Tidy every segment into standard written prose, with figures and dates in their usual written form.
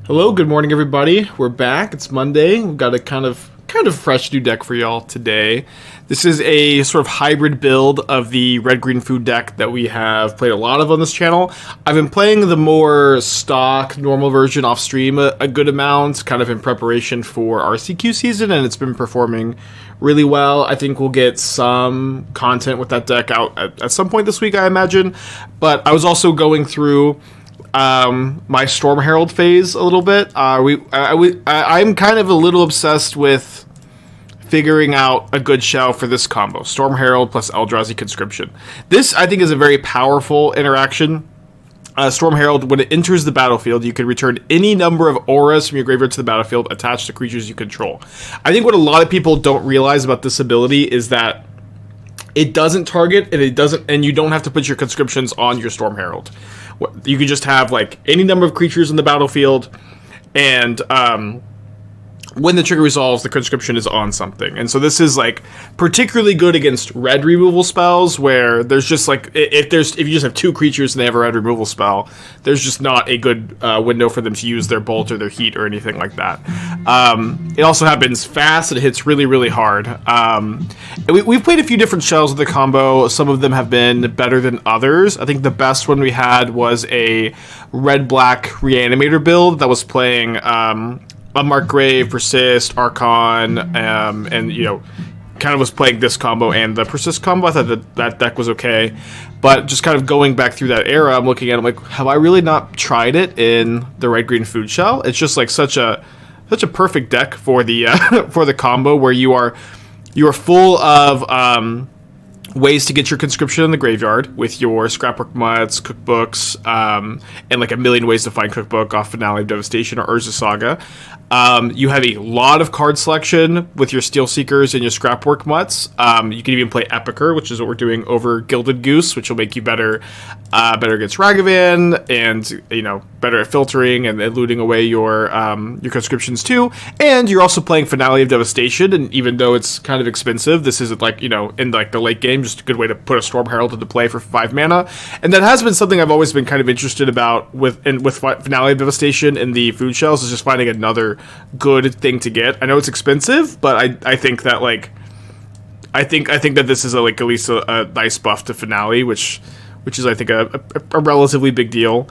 Hello, good morning, everybody. We're back. It's Monday. We've got a kind of fresh new deck for y'all today. This is a sort of hybrid build of the red-green food deck that we have played a lot of on this channel. I've been playing the more stock, normal version off stream a good amount, kind of in preparation for RCQ season, and it's been performing really well. I think we'll get some content with that deck out at some point this week, I imagine. But I was also going through my Storm Herald phase a little bit. I'm kind of a little obsessed with figuring out a good shell for this combo. Storm Herald plus Eldrazi Conscription. This, I think, is a very powerful interaction. Storm Herald, when it enters the battlefield, you can return any number of auras from your graveyard to the battlefield attached to creatures you control. I think what a lot of people don't realize about this ability is that it doesn't target, and you don't have to put your conscriptions on your Storm Herald. You can just have like any number of creatures in the battlefield, and when the trigger resolves, the conscription is on something. And so this is like particularly good against red removal spells, where there's just like if you just have two creatures and they have a red removal spell, there's just not a good window for them to use their bolt or their heat or anything like that. It also happens fast and it hits really, really hard. We've played a few different shells with the combo. Some of them have been better than others. I think the best one we had was a red-black Reanimator build that was playing Unmarked Grave, Persist, Archon, and kind of was playing this combo and the Persist combo. I thought that deck was okay, but just kind of going back through that era, I'm looking at it, I'm like, have I really not tried it in the red-green food shell? It's just like such a perfect deck for the for the combo, where you are full of ways to get your conscription in the graveyard with your Scrapwork Mutts, cookbooks, and like a million ways to find cookbook off Finale of Devastation or Urza Saga. You have a lot of card selection with your Steelseekers and your Scrapwork Mutts. You can even play Epicure, which is what we're doing over Gilded Goose, which will make you better against Ragavan, and better at filtering and looting away your conscriptions too. And you're also playing Finale of Devastation, and even though it's kind of expensive, this isn't like in like the late game, just a good way to put a Storm Herald into play for 5 mana. And that has been something I've always been kind of interested about with Finale of Devastation in the food shells, is just finding another good thing to get. I know it's expensive, but I think that I think that this is at least a nice buff to Finale, which is I think a relatively big deal.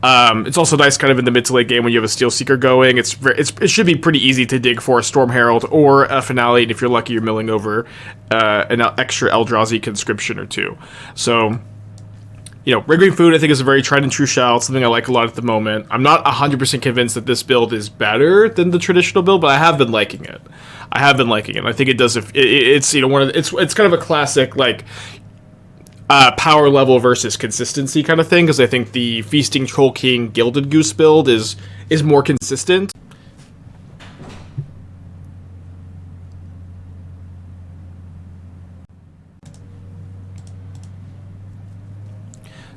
It's also nice kind of in the mid to late game when you have a Steelseeker going. It should be pretty easy to dig for a Storm Herald or a Finale, and if you're lucky, you're milling over an extra Eldrazi Conscription or two. So, Red Green Food, I think, is a very tried and true shell. It's something I like a lot at the moment. I'm not 100% convinced that this build is better than the traditional build, but I have been liking it. I think it does. It's it's kind of a classic power level versus consistency kind of thing, because I think the Feasting Troll King Gilded Goose build is more consistent.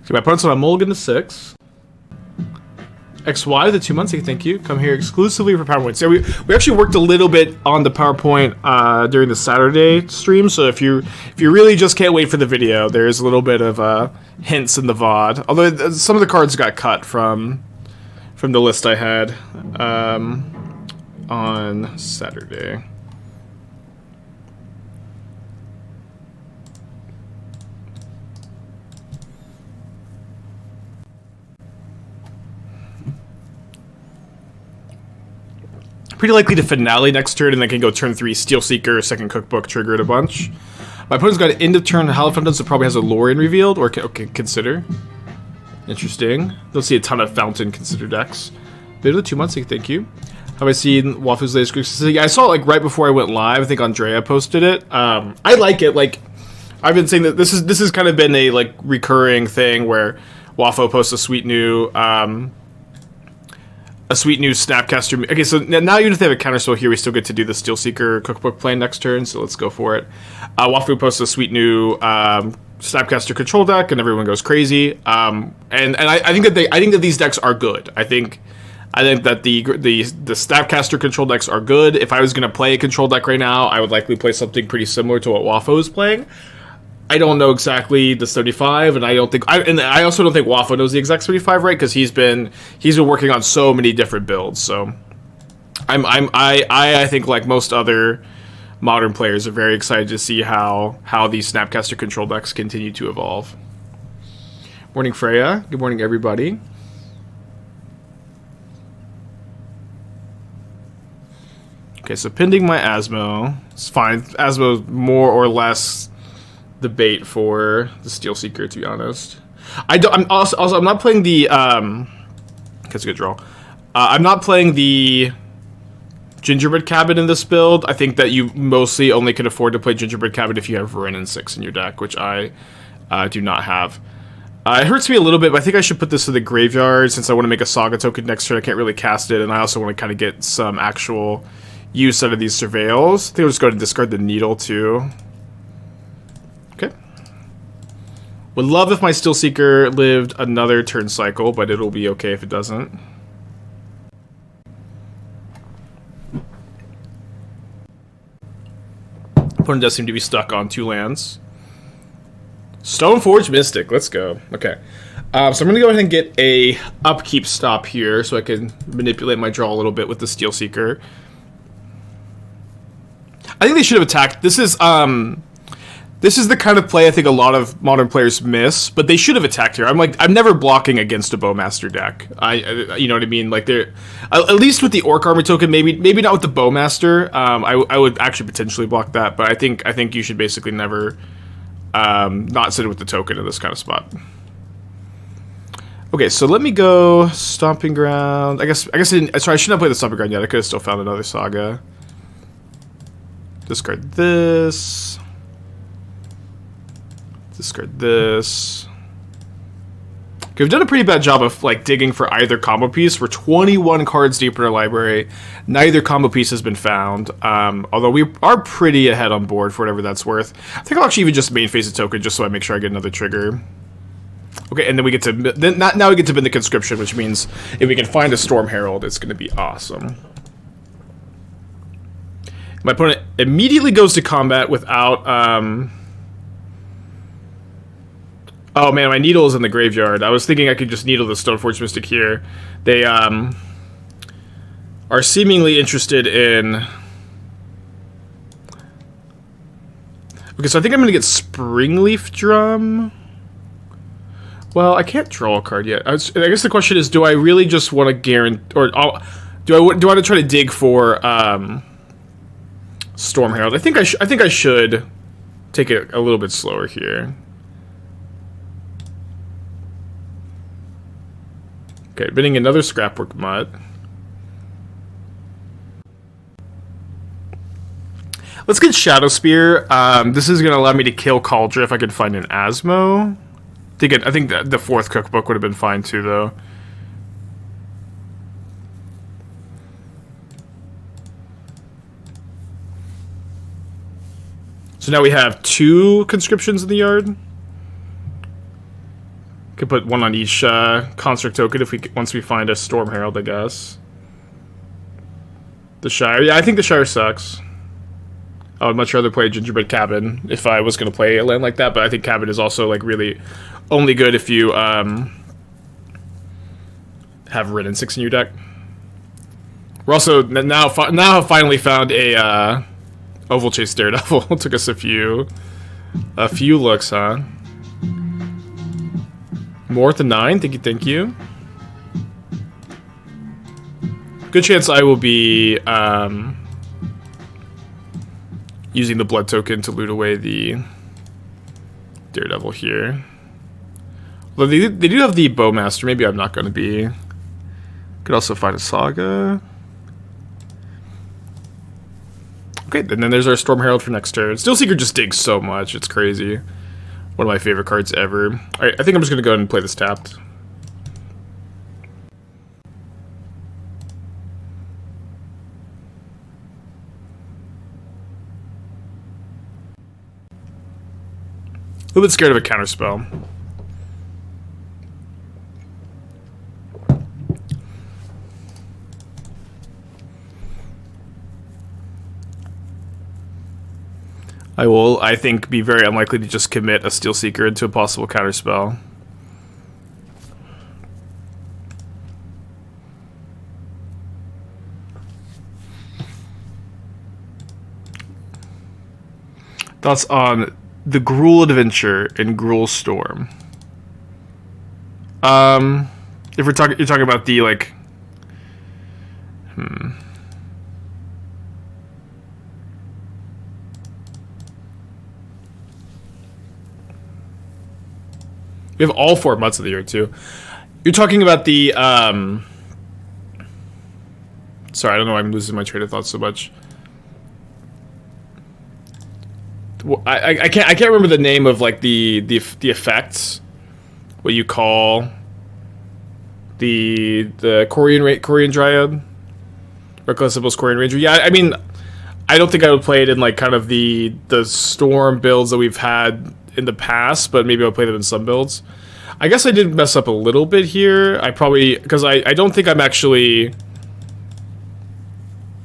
So my opponent's on a mulligan to 6. XY, the 2 months, thank you. Come here exclusively for PowerPoint. So we actually worked a little bit on the PowerPoint during the Saturday stream. So if you really just can't wait for the video, there's a little bit of hints in the VOD. Although some of the cards got cut from the list I had on Saturday. Pretty likely to Finale next turn, and then can go turn 3 Steelseeker, second cookbook, trigger it a bunch. My opponent's got an end of turn Hallowed, so probably has a Lorien revealed, or consider. Interesting. Don't see a ton of Fountain consider decks. Bit of the 2 months, thank you. Have I seen Wafu's latest group? Yeah, I saw it right before I went live. I think Andrea posted it. I like it. I've been saying that this is kind of been a recurring thing where Wafu posts a sweet new Snapcaster. Okay, so now even if they have a counterspell here, we still get to do the Steelseeker cookbook play next turn, so let's go for it. Wafu posts a sweet new Snapcaster control deck, and everyone goes crazy. And I think that these decks are good. I think that the Snapcaster control decks are good. If I was going to play a control deck right now, I would likely play something pretty similar to what Wafu is playing. I don't know exactly the 75, and I also don't think Waffle knows the exact 75, right? Because he's been working on so many different builds. So I think, like most other Modern players, are very excited to see how these Snapcaster control decks continue to evolve. Morning, Freya. Good morning, everybody. Okay, so pending my Asmo, it's fine. Asmo's more or less the bait for the Steelseeker, to be honest. I'm not playing the that's a good draw. I'm not playing the Gingerbread Cabin in this build. I think that you mostly only can afford to play Gingerbread Cabin if you have Renin 6 in your deck, which I do not have. It hurts me a little bit, but I think I should put this in the graveyard since I want to make a Saga token next turn. I can't really cast it, and I also want to kind of get some actual use out of these Surveils. I think I'll just go ahead and discard the Needle, too. Okay. Would love if my Steelseeker lived another turn cycle, but it'll be okay if it doesn't. Opponent does seem to be stuck on 2 lands. Stoneforge Mystic, let's go. Okay. So I'm going to go ahead and get a upkeep stop here so I can manipulate my draw a little bit with the Steelseeker. I think they should have attacked. This is the kind of play I think a lot of Modern players miss, but they should have attacked here. I'm never blocking against a Bowmaster deck. You know what I mean? Like, they're at least with the Orc Armor token, maybe not with the Bowmaster. I would actually potentially block that, but I think you should basically never not sit with the token in this kind of spot. Okay, so let me go Stomping Ground. I guess I shouldn't have played the Stomping Ground yet. I could have still found another Saga. Discard this. Discard this. Okay, we've done a pretty bad job of like digging for either combo piece. We're 21 cards deep in our library. Neither combo piece has been found. Although we are pretty ahead on board for whatever that's worth. I think I'll actually even just main phase a token just so I make sure I get another trigger. Okay, and then we get to now we get to bend the Conscription, which means if we can find a Storm Herald, it's going to be awesome. My opponent immediately goes to combat without oh man, my Needle is in the graveyard. I was thinking I could just Needle the Stoneforge Mystic here. They are seemingly interested in... Okay, so I think I'm going to get Springleaf Drum. Well, I can't draw a card yet. I guess the question is, do I really just want to guarantee... Or do I want to try to dig for Storm Herald? I think I should take it a little bit slower here. Okay, bidding another Scrapwork Mutt. Let's get Shadowspear. This is going to allow me to kill Kaldra if I could find an Asmo. I think that the 4th cookbook would have been fine too, though. So now we have 2 conscriptions in the yard. Could put 1 on each construct token once we find a Storm Herald, I guess. The Shire, yeah, I think the Shire sucks. I would much rather play Gingerbread Cabin if I was going to play a land like that, but I think Cabin is also like really only good if you have Renin 6 in your deck. We're also now have finally found a Ovalchase Daredevil. It took us a few looks, huh? More than 9, thank you. Good chance I will be using the blood token to loot away the Daredevil here. Although they do have the Bowmaster, maybe I'm not going to be. Could also find a Saga. Okay, and then there's our Storm Herald for next turn. Steelseeker just digs so much, it's crazy. One of my favorite cards ever. Alright, I think I'm just going to go ahead and play this tapped. A little bit scared of a counterspell. I will, I think, be very unlikely to just commit a Steelseeker into a possible counterspell. Thoughts on the Gruul Adventure and Gruul Storm? If you're talking about the like, We have all 4 months of the year too. You're talking about the Sorry, I don't know why I'm losing my train of thought so much. I can't remember the name of like the effects. What you call the Korean Dryad, Reckless Symbol's Korean Ranger. Yeah, I mean, I don't think I would play it in like kind of the Storm builds that we've had in the past, but maybe I'll play them in some builds. I guess I did mess up a little bit here. I probably, because I don't think I'm actually,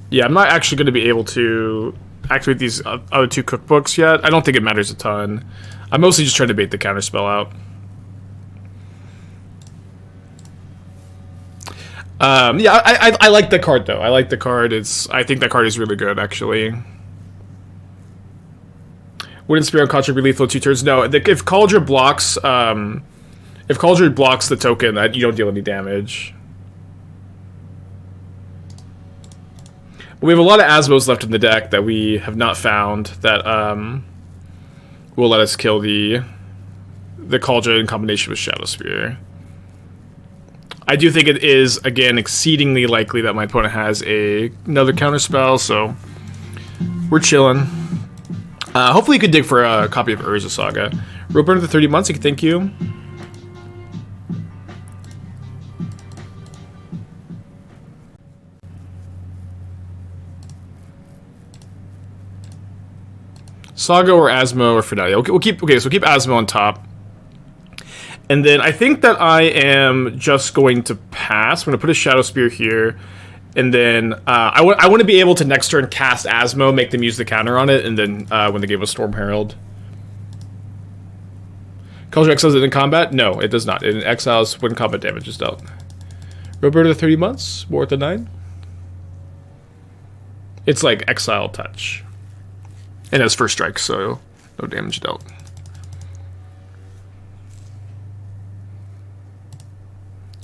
yeah, I'm not actually going to be able to activate these other 2 cookbooks yet. I don't think it matters a ton. I'm mostly just trying to bait the counterspell out. Yeah, I like the card though. I like the card. I think that card is really good actually. Wouldn't Spear on Contra be lethal 2 turns? No, if Cauldron blocks, the token, you don't deal any damage. But we have a lot of Asmos left in the deck that we have not found that will let us kill the Cauldron in combination with Shadowspear. I do think it is, again, exceedingly likely that my opponent has another counterspell, so we're chilling. Hopefully you could dig for a copy of Urza Saga. Rope under the 30 months, thank you. Saga or Asmo or Finale. Okay, so we'll keep Asmo on top. And then I think that I am just going to pass. I'm going to put a Shadowspear here. And then I want to be able to next turn cast Asmo, make them use the counter on it, and then when the game was Storm Herald. Culture exiles it in combat? No, it does not. It exiles when combat damage is dealt. Robert of the 30 months, War at the 9. It's like exile touch. And has first strike, so no damage dealt.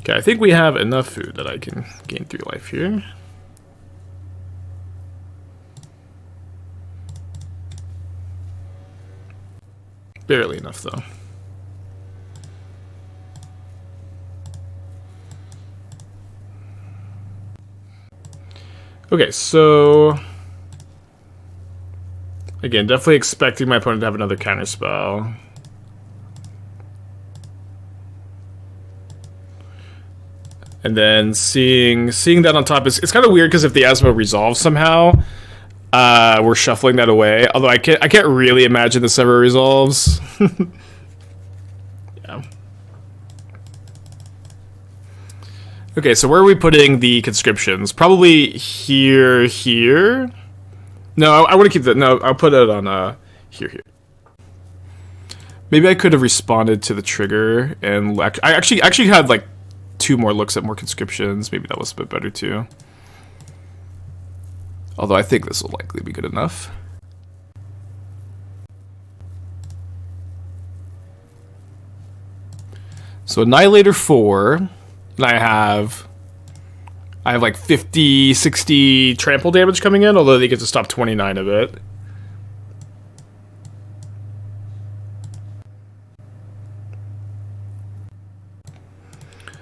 Okay, I think we have enough food that I can gain 3 life here. Barely enough, though. Okay, so... Again, definitely expecting my opponent to have another counterspell. And then seeing that on top is it's kind of weird because if the Asmo resolves somehow, we're shuffling that away. Although I can't really imagine this ever resolves. Yeah. Okay, so where are we putting the conscriptions? Probably here. No, I want to keep that. No, I'll put it on here. Maybe I could have responded to the trigger and I actually had like 2 more looks at more conscriptions. Maybe that was a bit better too. Although I think this will likely be good enough. So Annihilator 4, and I have like 50, 60 trample damage coming in, although they get to stop 29 of it.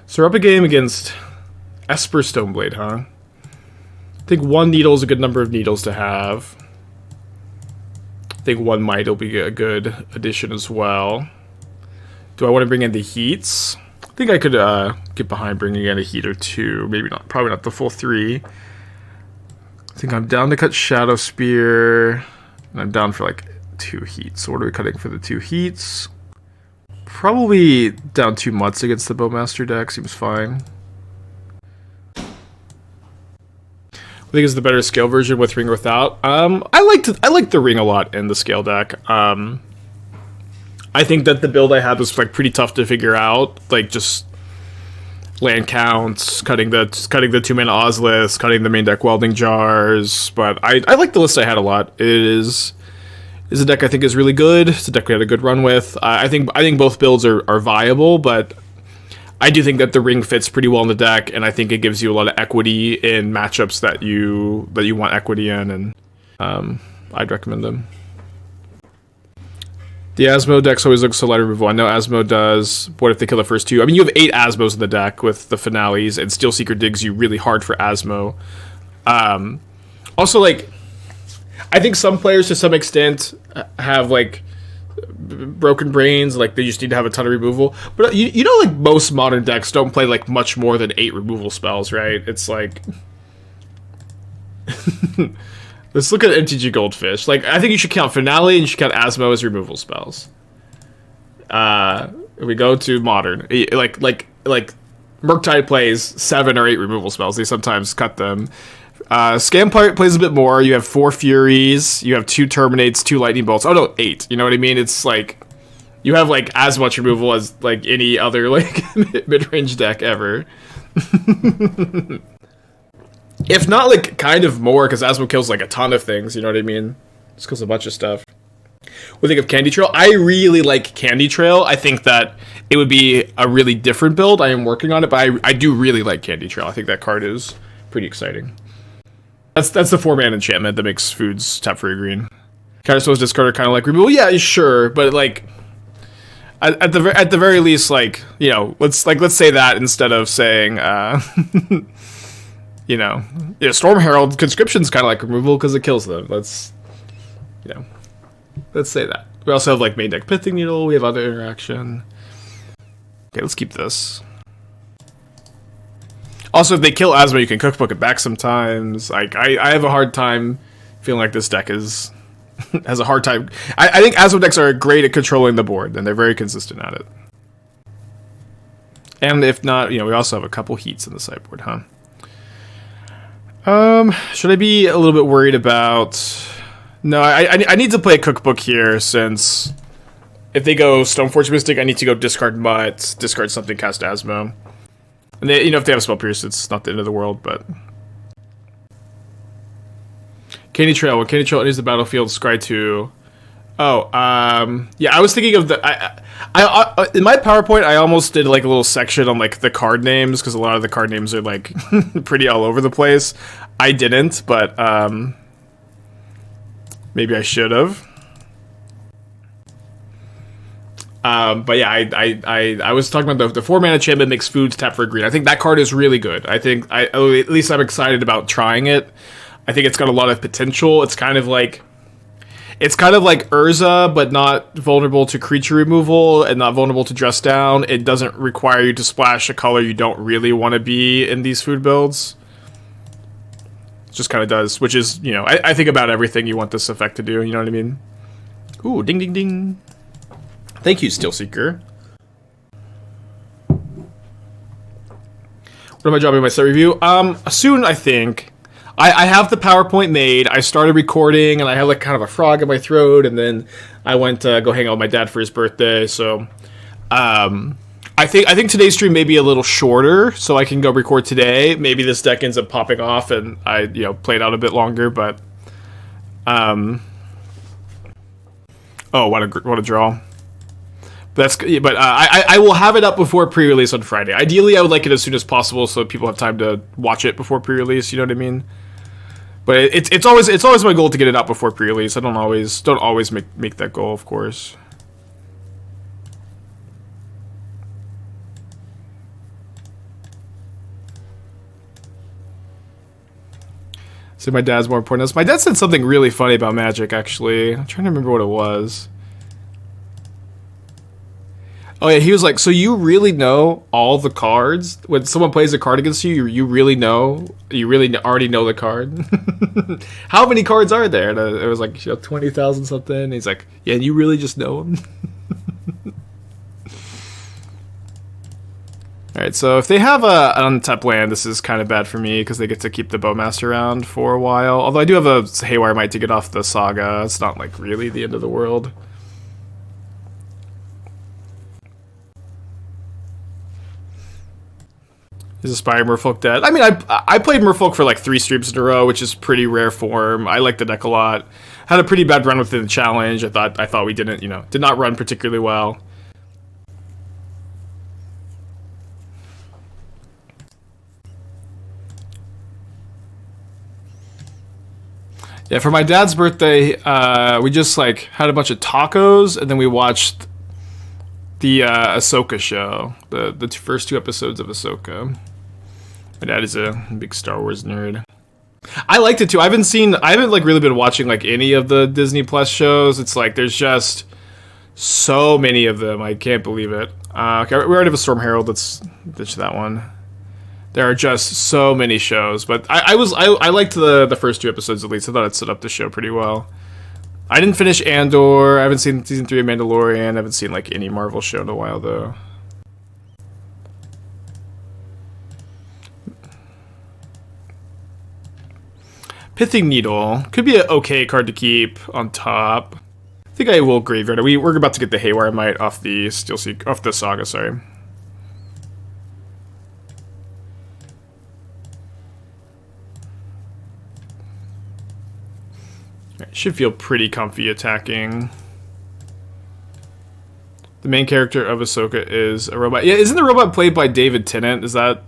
So we're up a game against Esper Stoneblade, huh? I think 1 needle is a good number of needles to have. I think 1 might will be a good addition as well. Do I want to bring in the heats? I think I could get behind bringing in a heat or 2. Maybe not. Probably not the full 3. I think I'm down to cut Shadowspear. And I'm down for like 2 heats. So what are we cutting for the 2 heats? Probably down 2 mutts against the Bowmaster deck. Seems fine. think it's the better scale version with ring or without. I like the ring a lot in the scale deck. I think that the build I had was like pretty tough to figure out, like just land counts, cutting the 2-mana Ozlith, cutting the main deck welding jars. But I like the list I had a lot. It is a deck I think is really good. It's a deck we had a good run with. I think both builds are viable, but I do think that the ring fits pretty well in the deck, and I think it gives you a lot of equity in matchups that you want equity in, and I'd recommend them. The Asmo decks always look so light removal. I know Asmo does. What if they kill the first two? I mean, you have 8 Asmos in the deck with the finales, and Steelseeker digs you really hard for Asmo. Also, like, I think some players to some extent have like broken brains, like they just need to have a ton of removal. But you know, like most modern decks don't play like much more than 8 removal spells, right? It's like let's look at MTG Goldfish. Like, I think you should count Finale and you should count Asmo as removal spells. We go to modern. Like Murktide plays 7 or 8 removal spells. They sometimes cut them. Scam Pirate plays a bit more. You have 4 Furies. You have 2 Terminates, 2 Lightning Bolts. Oh no, 8. You know what I mean? It's like you have like as much removal as like any other like mid-range deck ever. If not, like, kind of more, because Asmo kills, like, a ton of things, you know what I mean? Just kills a bunch of stuff. What do you think of Candy Trail? I really like Candy Trail. I think that it would be a really different build. I am working on it, but I do really like Candy Trail. I think that card is pretty exciting. That's the 4-mana enchantment that makes foods tap for a green. Counterspells discard are kind of like removal. Yeah, sure, but, like, at the very least, like, you know, let's say that instead of saying, you know, Storm Herald Conscription's kind of like removal because it kills them. Let's say that. We also have like main deck Pithing Needle. We have other interaction. Okay, let's keep this. Also, if they kill Asmo, you can cookbook it back sometimes. Like I have a hard time feeling like this deck has a hard time. I think Asmo decks are great at controlling the board, and they're very consistent at it. And if not, you know, we also have a couple heats in the sideboard, huh? Should I be a little bit worried about... No, I need to play a cookbook here, since if they go Stoneforge Mystic, I need to go discard Mutt, discard something, cast Asmo. And they, you know, if they have Spell Pierce, it's not the end of the world, but... Candy Trail. When Candy Trail enters the battlefield, scry 2. Oh, yeah, I was thinking of the... I in my PowerPoint, I almost did like a little section on like the card names, because a lot of the card names are like pretty all over the place. I didn't, but maybe I should have. But yeah, I was talking about the 4-mana enchantment makes foods tap for green. I think that card is really good. I think at least I'm excited about trying it. I think it's got a lot of potential. It's kind of like Urza, but not vulnerable to creature removal and not vulnerable to dress down. It doesn't require you to splash a color you don't really want to be in these food builds. It just kind of does, which is, you know, I think about everything you want this effect to do, you know what I mean? Ooh, ding, ding, ding. Thank you, Steelseeker. What am I dropping in my set review? Soon, I think. I have the PowerPoint made. I started recording, and I had like kind of a frog in my throat, and then I went to go hang out with my dad for his birthday. So, I think today's stream may be a little shorter, so I can go record today. Maybe this deck ends up popping off, and I play it out a bit longer. But, oh, what a draw. But I will have it up before pre-release on Friday. Ideally, I would like it as soon as possible so people have time to watch it before pre-release. You know what I mean? But it's always my goal to get it out before pre-release. I don't always make that goal, of course. So my dad's more important. My dad said something really funny about Magic. Actually, I'm trying to remember what it was. Oh yeah, he was like, so you really know all the cards? When someone plays a card against you, you really already know the card? How many cards are there? And it was like, 20,000 something. And he's like, yeah, and you really just know them? Alright, Alright, so if they have an untapped land, this is kind of bad for me because they get to keep the Bowmaster around for a while. Although I do have a Haywire Mite to get off the Saga. It's not like really the end of the world. Is Aspire Merfolk dead? I mean, I played Merfolk for like 3 streams in a row, which is pretty rare form. I like the deck a lot. Had a pretty bad run within the challenge. I thought we didn't, did not run particularly well. Yeah, for my dad's birthday, we just like had a bunch of tacos, and then we watched the Ahsoka show, the first 2 episodes of Ahsoka. My dad is a big Star Wars nerd. I liked it too. I haven't like really been watching like any of the Disney Plus shows. It's like there's just so many of them. I can't believe it. Okay, we already have a Storm Herald. Let's ditch that one. There are just so many shows, but I liked the first 2 episodes at least. I thought it set up the show pretty well. I didn't finish Andor. I haven't seen season 3 of Mandalorian. I haven't seen like any Marvel show in a while though. Pithing Needle could be an okay card to keep on top. I think I will graveyard it. We're about to get the Haywire Mite off the Steelseeker, off the Saga. Sorry. Should feel pretty comfy attacking. The main character of Ahsoka is a robot. Yeah, isn't the robot played by David Tennant? Is that...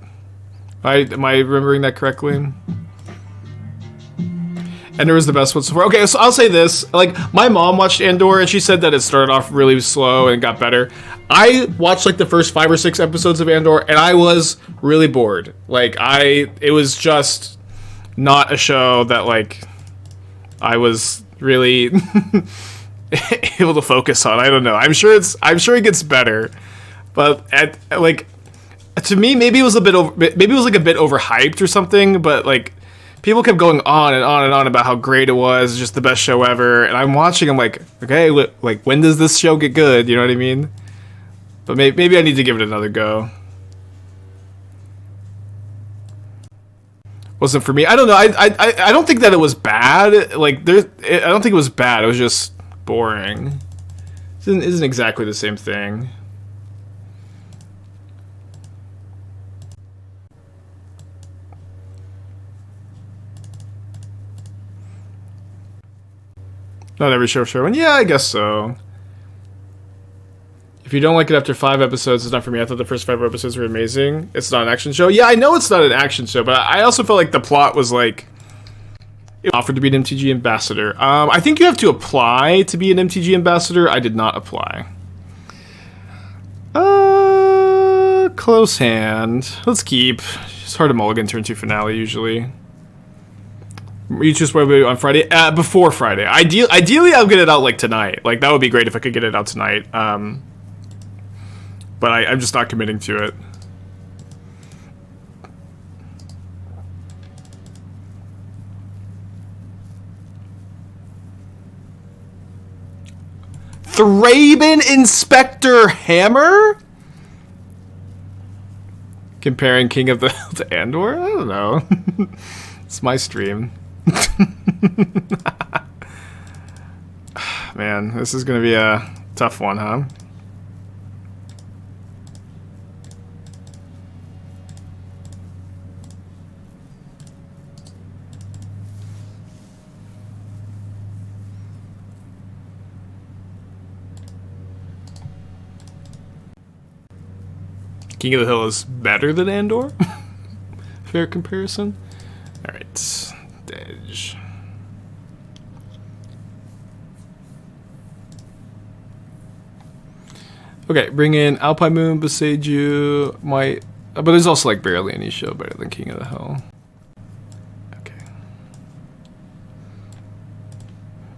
Am I remembering that correctly? Andor was the best one so far. Okay, so I'll say this. Like, my mom watched Andor, and she said that it started off really slow and got better. I watched, like, the first 5 or 6 episodes of Andor, and I was really bored. Like, it was just not a show that, like... I was really able to focus on. I don't know. I'm sure it gets better, but to me, maybe it was a bit overhyped or something. But like, people kept going on and on and on about how great it was, just the best show ever. And I'm watching. I'm like, okay, like when does this show get good? You know what I mean? But maybe I need to give it another go. Wasn't for me. I don't know. I don't think that it was bad. Like I don't think it was bad. It was just boring. It isn't exactly the same thing. Not every show for everyone. Yeah, I guess so. If you don't like it after 5 episodes, it's not for me. I thought the first 5 episodes were amazing. It's not an action show. Yeah, I know it's not an action show, but I also felt like the plot was like... It offered to be an MTG ambassador. I think you have to apply to be an MTG ambassador. I did not apply. Close hand. Let's keep. It's hard to mulligan turn 2 finale, usually. You choose on Friday? Before Friday. Ideally, I'll get it out like tonight. Like, that would be great if I could get it out tonight. But I'm just not committing to it. Thraben Inspector Hammer? Comparing King of the Hill to Andor? I don't know. It's my stream. Man, this is gonna be a tough one, huh? King of the Hill is better than Andor? Fair comparison? Alright. Edge. Okay, bring in Alpine Moon, Boseiju, Mite. But there's also like barely any show better than King of the Hill. Okay.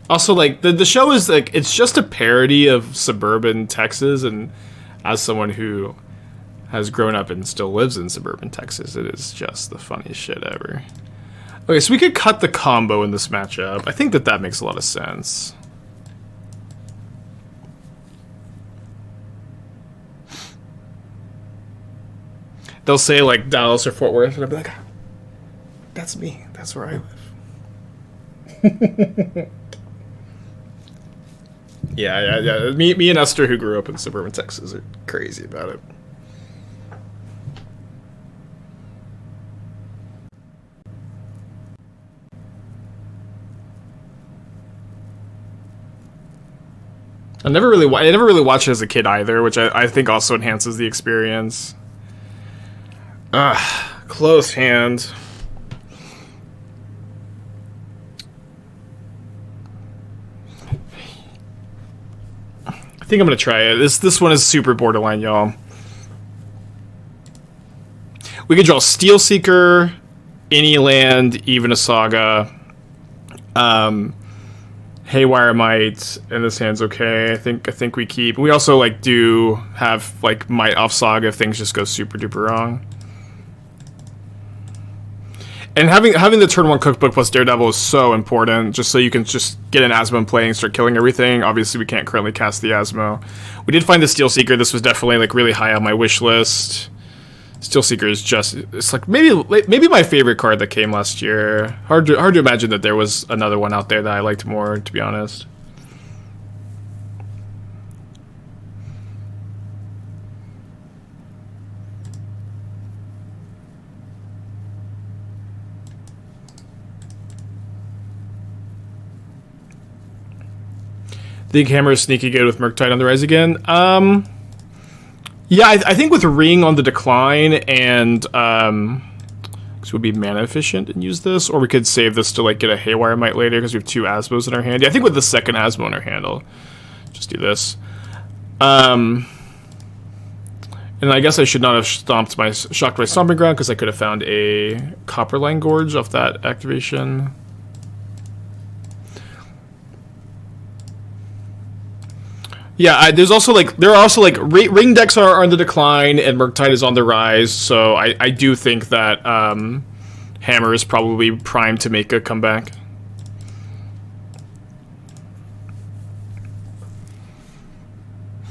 Also, like, the show is like, it's just a parody of suburban Texas, and as someone who has grown up and still lives in suburban Texas, it is just the funniest shit ever. Okay, so we could cut the combo in this matchup. I think that makes a lot of sense. they'll say like Dallas or Fort Worth, and I'll be like, that's me. That's where I live. Yeah. Me and Esther, who grew up in suburban Texas, are crazy about it. I never really watched it as a kid either, which I think also enhances the experience. Close hand. I think I'm gonna try it. This one is super borderline, y'all. We could draw Steelseeker, any land, even a Saga. Haywire Mite, and this hand's okay. I think we keep. We also like do have like Mite off Saga if things just go super duper wrong. And having the turn 1 cookbook plus Daredevil is so important, just so you can just get an Asmo in play and start killing everything. Obviously, we can't currently cast the Asmo. We did find the Steelseeker. This was definitely like really high on my wish list. Steelseeker is just—it's like maybe my favorite card that came last year. Hard to imagine that there was another one out there that I liked more, to be honest. Think Hammer is sneaky good with Murktide on the rise again. Yeah, I think with Ring on the decline and this would be mana efficient and use this, or we could save this to like get a Haywire Mite later because we have 2 Asmos in our hand. Yeah, I think with the second Asmo in our hand, I'll just do this. And I guess I should not have shocked my Stomping Ground because I could have found a Copperline Gorge off that activation. Yeah, there are also like ring decks are on the decline and Murktide is on the rise, so I do think that Hammer is probably primed to make a comeback.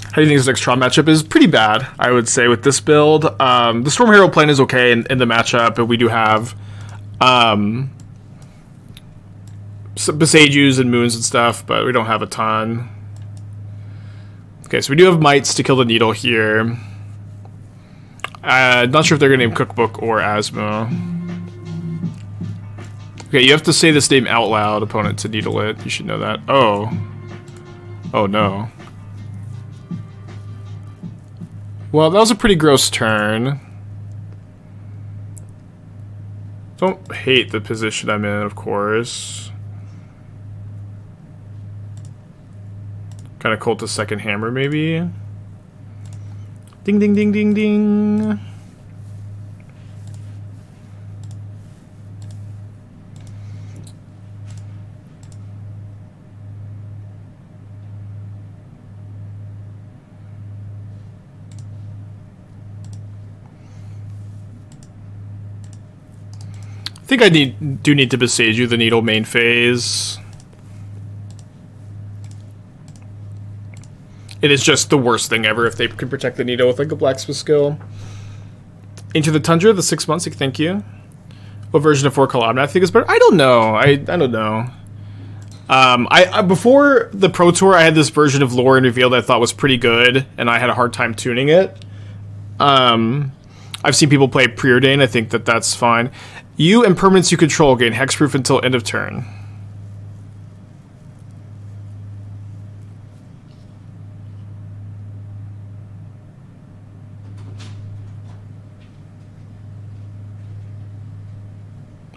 How do you think this next Tron matchup is? Pretty bad, I would say, with this build. The Storm Herald plan is okay in the matchup, but we do have some Boseijus and Moons and stuff, but we don't have a ton. Okay, so we do have Mites to kill the Needle here. Not sure if they're going to name Cookbook or Asmo. Okay, you have to say this name out loud, opponent, to Needle it. You should know that. Oh. Oh, no. Well, that was a pretty gross turn. Don't hate the position I'm in, of course. Kind of cold to second Hammer, maybe. Ding, ding, ding, ding, ding. I think I do need to Boseiju the Needle main phase. It is just the worst thing ever if they can protect the Needle with like a blacksmith skill. Into the Tundra, the 6 months, thank you. What version of 4 Column I think is better? I don't know. I don't know. I before the Pro Tour, I had this version of Lore and Reveal that I thought was pretty good, and I had a hard time tuning it. I've seen people play Preordain. I think that that's fine. You and permanents you control gain hexproof until end of turn.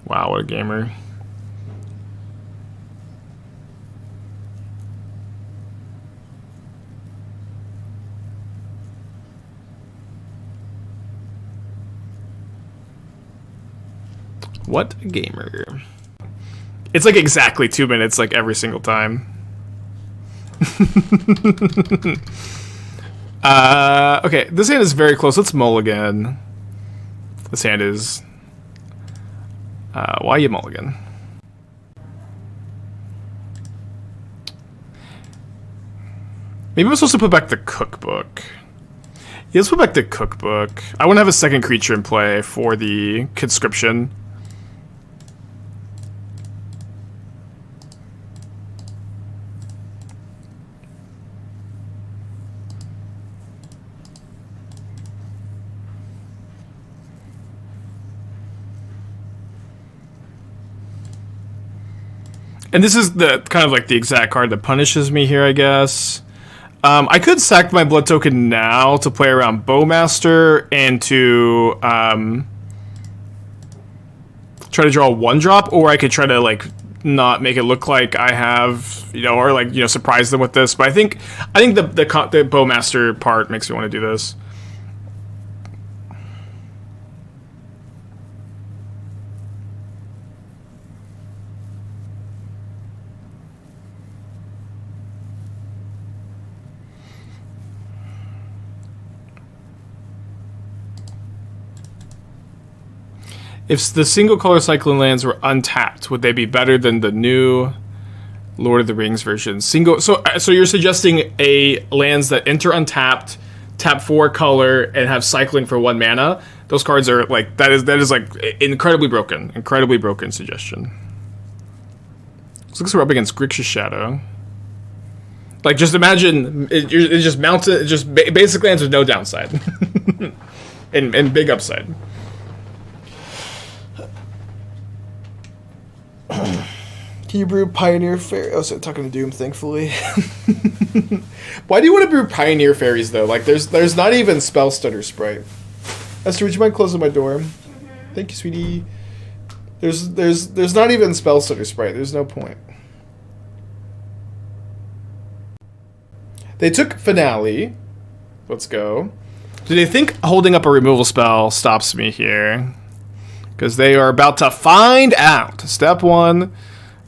Wow, what a gamer. What a gamer. It's like exactly 2 minutes, like every single time. Okay, this hand is very close. Let's mulligan. This hand is... why you mulligan? Maybe I'm supposed to put back the cookbook. Yeah, let's put back the cookbook. I want to have a second creature in play for the conscription. And this is the kind of like the exact card that punishes me here, I guess. I could sack my blood token now to play around Bowmaster and to try to draw a 1-drop, or I could try to like not make it look like I have, you know, or like, you know, surprise them with this. But I think the Bowmaster part makes me want to do this. If the single color cycling lands were untapped, would they be better than the new Lord of the Rings version? Single. So you're suggesting a lands that enter untapped, tap 4 color, and have cycling for 1 mana. Those cards are like that is like incredibly broken suggestion. So looks up against Grixis Shadow. Like, just imagine it just mounts it, just basic lands with no downside, and big upside. Can you brew Pioneer Fairy? Oh, so talking to Doom, thankfully. Why do you want to brew Pioneer Fairies, though? Like, there's not even Spell Stutter Sprite. Esther, would you mind closing my door? Mm-hmm. Thank you, sweetie. There's not even Spell Stutter Sprite. There's no point. They took Finale. Let's go. Do they think holding up a removal spell stops me here? Because they are about to find out. Step 1,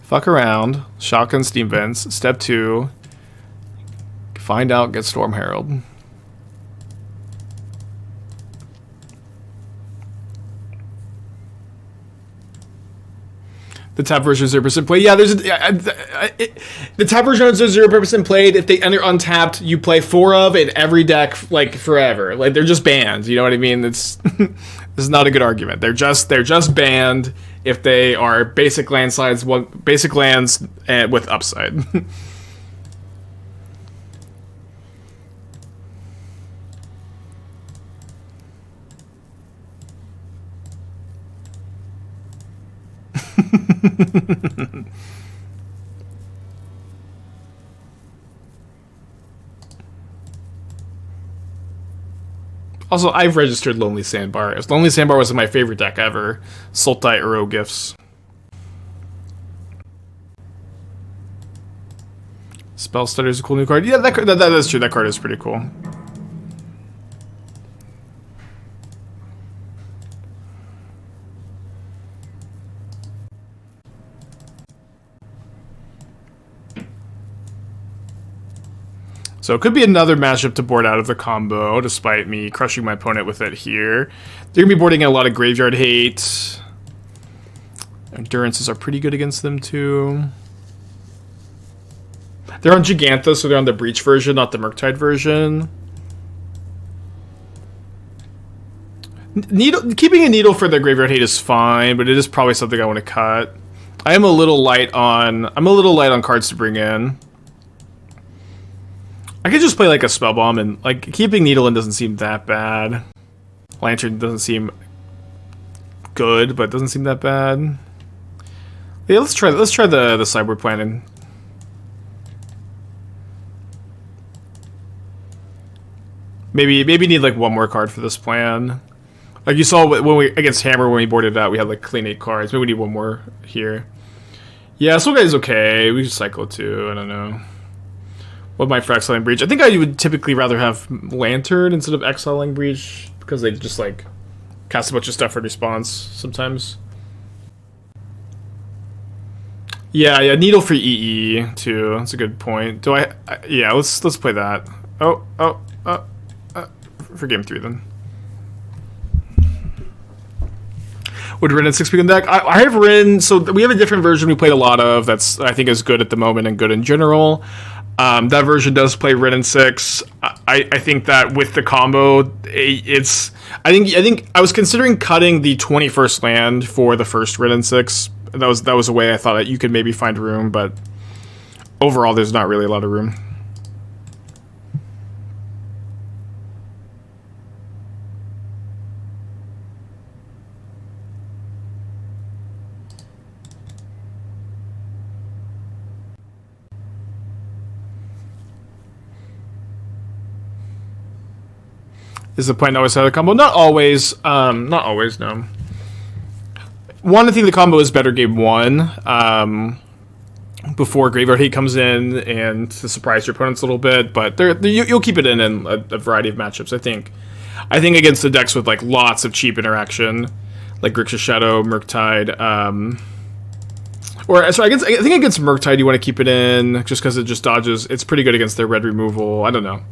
fuck around. Shotgun Steam Vents. Step 2, find out, get Storm Herald. The tap version is 0% played. Yeah, there's the tap version is 0% played. If they enter untapped, you play 4 of in every deck, like, forever. Like, they're just banned. You know what I mean? It's this is not a good argument. They're just banned if they are basic lands with upside. Also, I've registered Lonely Sandbar. Lonely Sandbar was my favorite deck ever. Sultai Uro Gifts. Spell Stutter is a cool new card. Yeah, that is true. That card is pretty cool. So it could be another matchup to board out of the combo, despite me crushing my opponent with it here. They're going to be boarding a lot of Graveyard Hate. Endurances are pretty good against them, too. They're on Gigantha, so they're on the Breach version, not the Murktide version. Keeping a Needle for the Graveyard Hate is fine, but it is probably something I want to cut. I'm a little light on cards to bring in. I could just play like a Spellbomb, and like keeping Needle in doesn't seem that bad. Lantern doesn't seem good, but it doesn't seem that bad. Yeah, let's try the sideboard planning. Maybe need like 1 more card for this plan. Like you saw when we against Hammer when we boarded it out, we had like clean 8 cards. Maybe we need 1 more here. Yeah, Soul Guide is okay. We just cycle 2. I don't know. What my for Exiling Breach? I think I would typically rather have Lantern instead of Exiling Breach because they just like cast a bunch of stuff for response sometimes. Yeah, Needle for EE too. That's a good point. Yeah, let's play that. For game 3 then. Would Rin and 6 begin deck? I have Rin, so we have a different version we played a lot of that's I think is good at the moment and good in general. That version does play Red and 6. I think that with the combo, it's... I think I was considering cutting the 21st land for the first Red and 6. That was a way I thought that you could maybe find room, but overall there's not really a lot of room. Is the point always out of the combo? Not always. Not always, no. One, I think the combo is better game 1. Before Graveyard Hate comes in and to surprise your opponents a little bit, but you'll keep it in a variety of matchups, I think. I think against the decks with like lots of cheap interaction, like Grixis Shadow, Murktide, I think against Murktide you want to keep it in just because it just dodges. It's pretty good against their red removal. I don't know.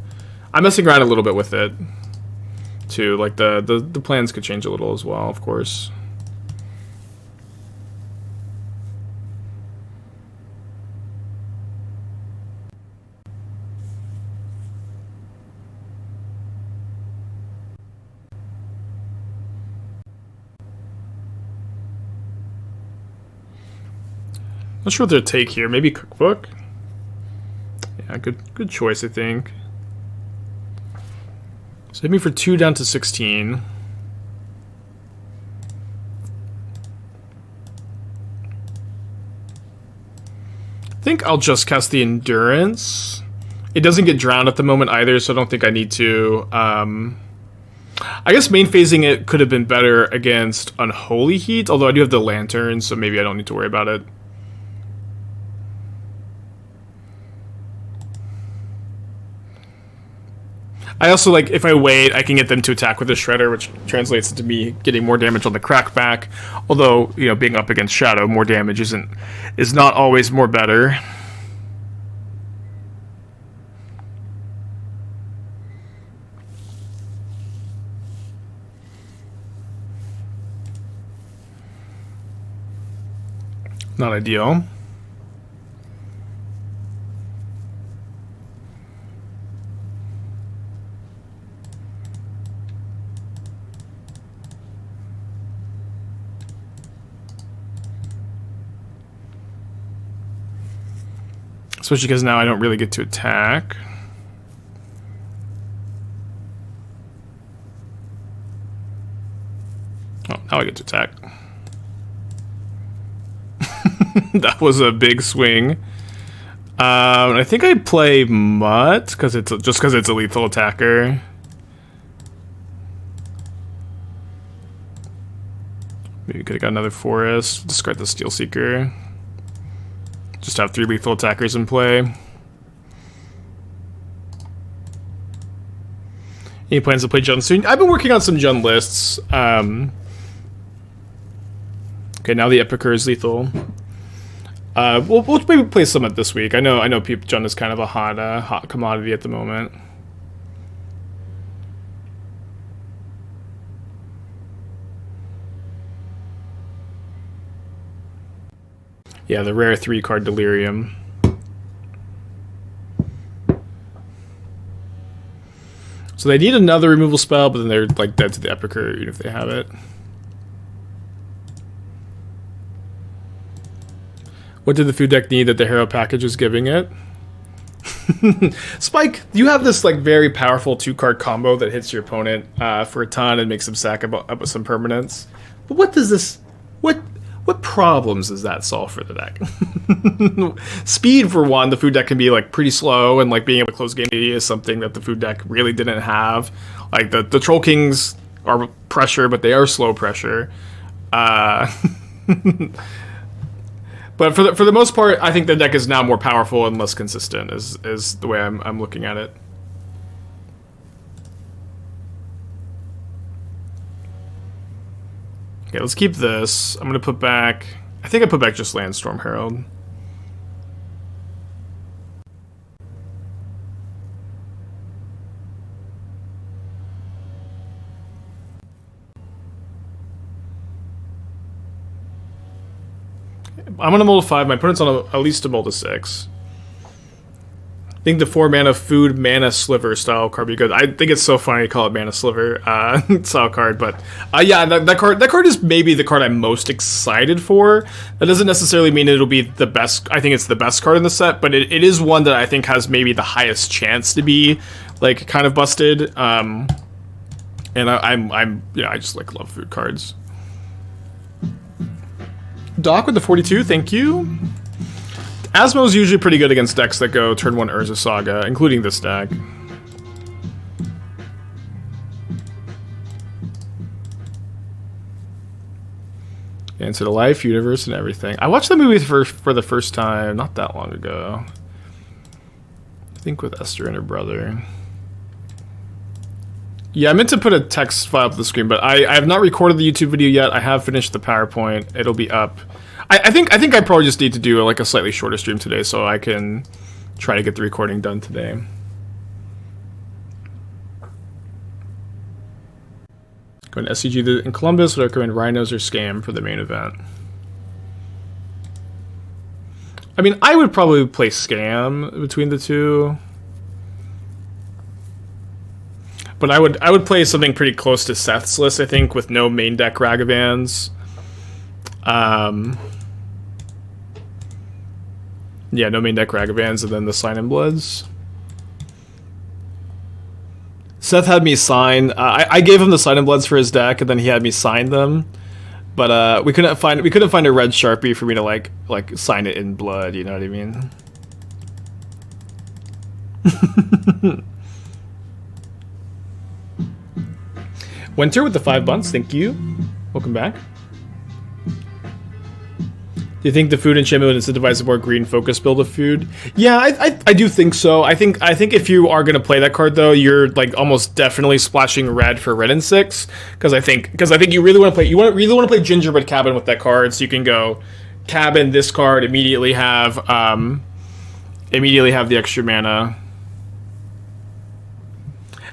I'm messing around a little bit with it too. Like the plans could change a little as well, of course. Not sure what their take here. Maybe Cookbook. Yeah, good choice, I think. So hit me for 2 down to 16. I think I'll just cast the Endurance. It doesn't get drowned at the moment either, so I don't think I need to. I guess main phasing it could have been better against Unholy Heat, although I do have the Lantern, so maybe I don't need to worry about it. I also, like, if I wait, I can get them to attack with the Shredder, which translates into me getting more damage on the Crackback. Although, you know, being up against Shadow, more damage is not always more better. Not ideal. Especially because now I don't really get to attack. Oh, now I get to attack. That was a big swing. I think I play Mutt because it's a lethal attacker. Maybe could have got another forest. Discard the Steelseeker. Just have 3 lethal attackers in play. Any plans to play Jund soon? I've been working on some Jund lists. Okay, now the Epicure is lethal. We'll maybe play Summit this week. I know Jund is kind of a hot commodity at the moment. Yeah, the rare 3-card Delirium. So they need another removal spell, but then they're like dead to the Epicure even if they have it. What did the food deck need that the hero package was giving it? Spike, you have this like very powerful 2-card combo that hits your opponent for a ton and makes them sack up with some permanents. But what does this... What problems does that solve for the deck? Speed, for one, the food deck can be like pretty slow, and like being able to close game is something that the food deck really didn't have. Like the Troll Kings are pressure, but they are slow pressure. But for the most part, I think the deck is now more powerful and less consistent. Is the way I'm looking at it. Okay, let's keep this. I'm gonna put back... I think I put back just land Storm Herald. I'm gonna mold a 5. My opponent's on at least a mold of 6. I think the 4 mana food mana sliver style card would be good. I think it's so funny to call it mana sliver style card, but yeah, that card is maybe the card I'm most excited for. That doesn't necessarily mean it'll be the best. I think it's the best card in the set, but it is one that I think has maybe the highest chance to be like kind of busted. And I'm I just like love food cards. Doc with the 42, thank you. Asmo is usually pretty good against decks that go turn 1 Urza Saga, including this deck. Into the life, universe, and everything. I watched the movie for the first time not that long ago. I think with Esther and her brother. Yeah, I meant to put a text file up the screen, but I have not recorded the YouTube video yet. I have finished the PowerPoint. It'll be up. I think I probably just need to do like a slightly shorter stream today so I can try to get the recording done today. Going to SCG in Columbus, would I recommend Rhinos or Scam for the main event? I mean, I would probably play Scam between the two. But I would play something pretty close to Seth's list, I think, with no main deck Ragavans. Yeah, no main deck Ragavans, and then the Sign in Bloods. Seth had me sign. I gave him the Sign in Bloods for his deck, and then he had me sign them. But we couldn't find a red Sharpie for me to like sign it in blood. You know what I mean? Winter with the 5 months. Thank you. Welcome back. Do you think the food enchantment would incentivize a more green focus build of food? Yeah, I do think so. I think if you are gonna play that card though, you're like almost definitely splashing red for red and 6 because I think you really want to play Gingerbread Cabin with that card, so you can go cabin this card, immediately have the extra mana.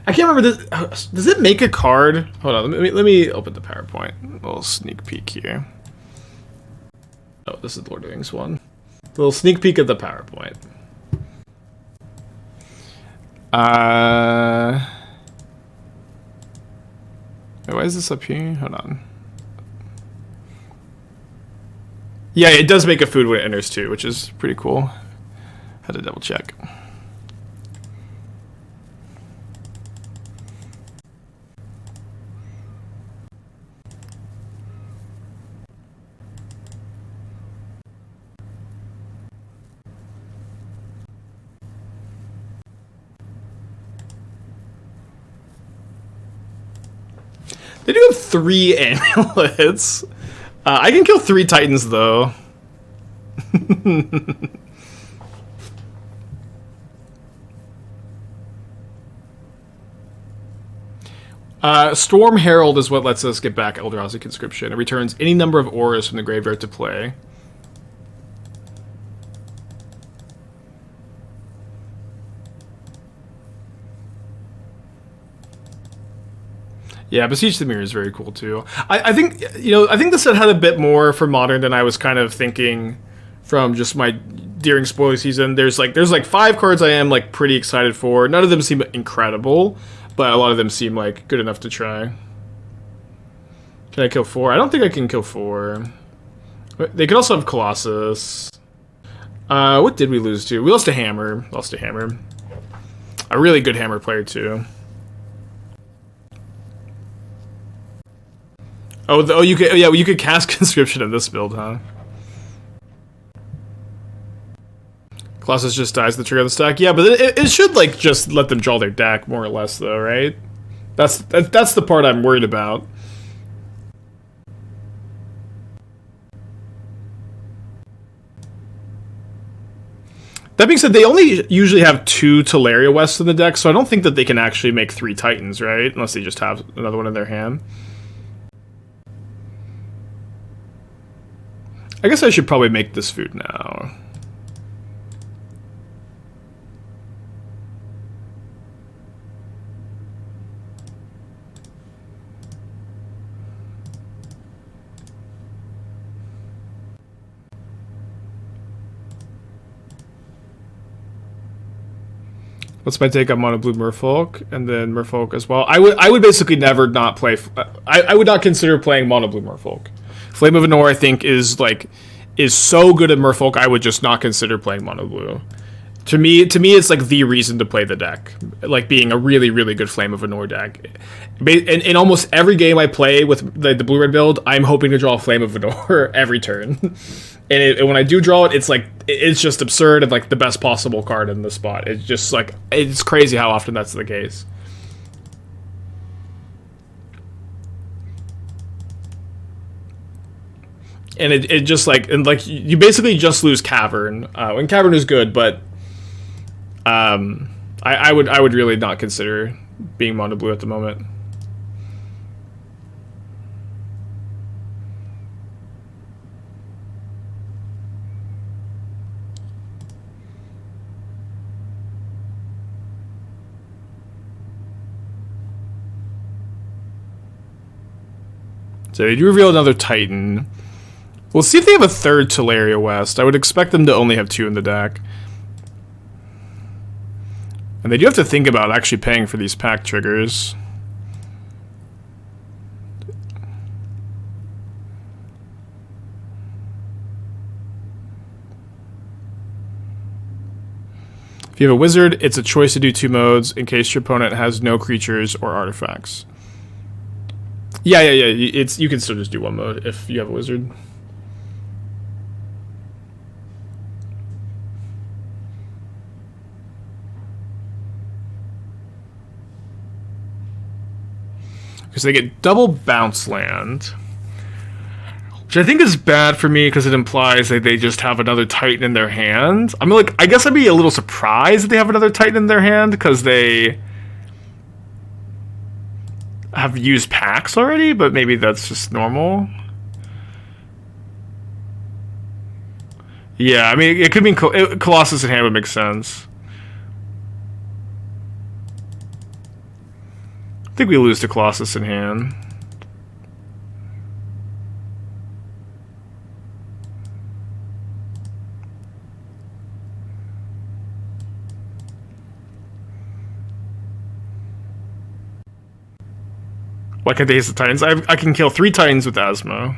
I can't remember this. Does it make a card? Hold on, let me open the PowerPoint. A little sneak peek here. Oh, this is Lord of the Rings one. A little sneak peek at the PowerPoint. Wait, why is this up here? Hold on. Yeah, it does make a food when it enters too, which is pretty cool. Had to double check. They do have 3 amulets. I can kill 3 Titans, though. Storm Herald is what lets us get back Eldrazi Conscription. It returns any number of auras from the graveyard to play. Yeah, Besiege the Mirror is very cool too. I think the set had a bit more for Modern than I was kind of thinking from just my during spoiler season. There's 5 cards I am like pretty excited for. None of them seem incredible, but a lot of them seem like good enough to try. Can I kill 4? I don't think I can kill 4. They could also have Colossus. What did we lose to? We lost to Hammer. A really good Hammer player too. You could cast Conscription in this build, huh? Colossus just dies the trigger on the stack. Yeah, but it should like just let them draw their deck more or less, though, right? That's the part I'm worried about. That being said, they only usually have 2 Teleria West in the deck, so I don't think that they can actually make 3 Titans, right? Unless they just have another one in their hand. I guess I should probably make this food now. What's my take on Mono Blue Merfolk and then Merfolk as well? I would basically never not play. I would not consider playing Mono Blue Merfolk. Flame of Anor, I think, is so good at Merfolk. I would just not consider playing Mono Blue. To me, it's like the reason to play the deck, like being a really, really good Flame of Anor deck. In almost every game I play with the blue-red build, I'm hoping to draw a Flame of Anor every turn. And when I do draw it, it's just absurd and like the best possible card in the spot. It's just like, it's crazy how often that's the case. And it just like, and like you basically just lose Cavern. And Cavern is good, but I would really not consider being mono blue at the moment. So they do reveal another Titan. We'll see if they have a third Teleria West. I would expect them to only have 2 in the deck. And they do have to think about actually paying for these pack triggers. If you have a wizard, it's a choice to do 2 modes in case your opponent has no creatures or artifacts. Yeah. You can still just do 1 mode if you have a wizard. Because they get double bounce land, which I think is bad for me because it implies that they just have another Titan in their hand. I mean, like, I guess I'd be a little surprised that they have another Titan in their hand because they have used packs already, but maybe that's just normal. Yeah, I mean, it could mean Colossus in hand would make sense. I think we lose to Colossus in hand. Why can't they use the Titans? I can kill 3 Titans with Asmo.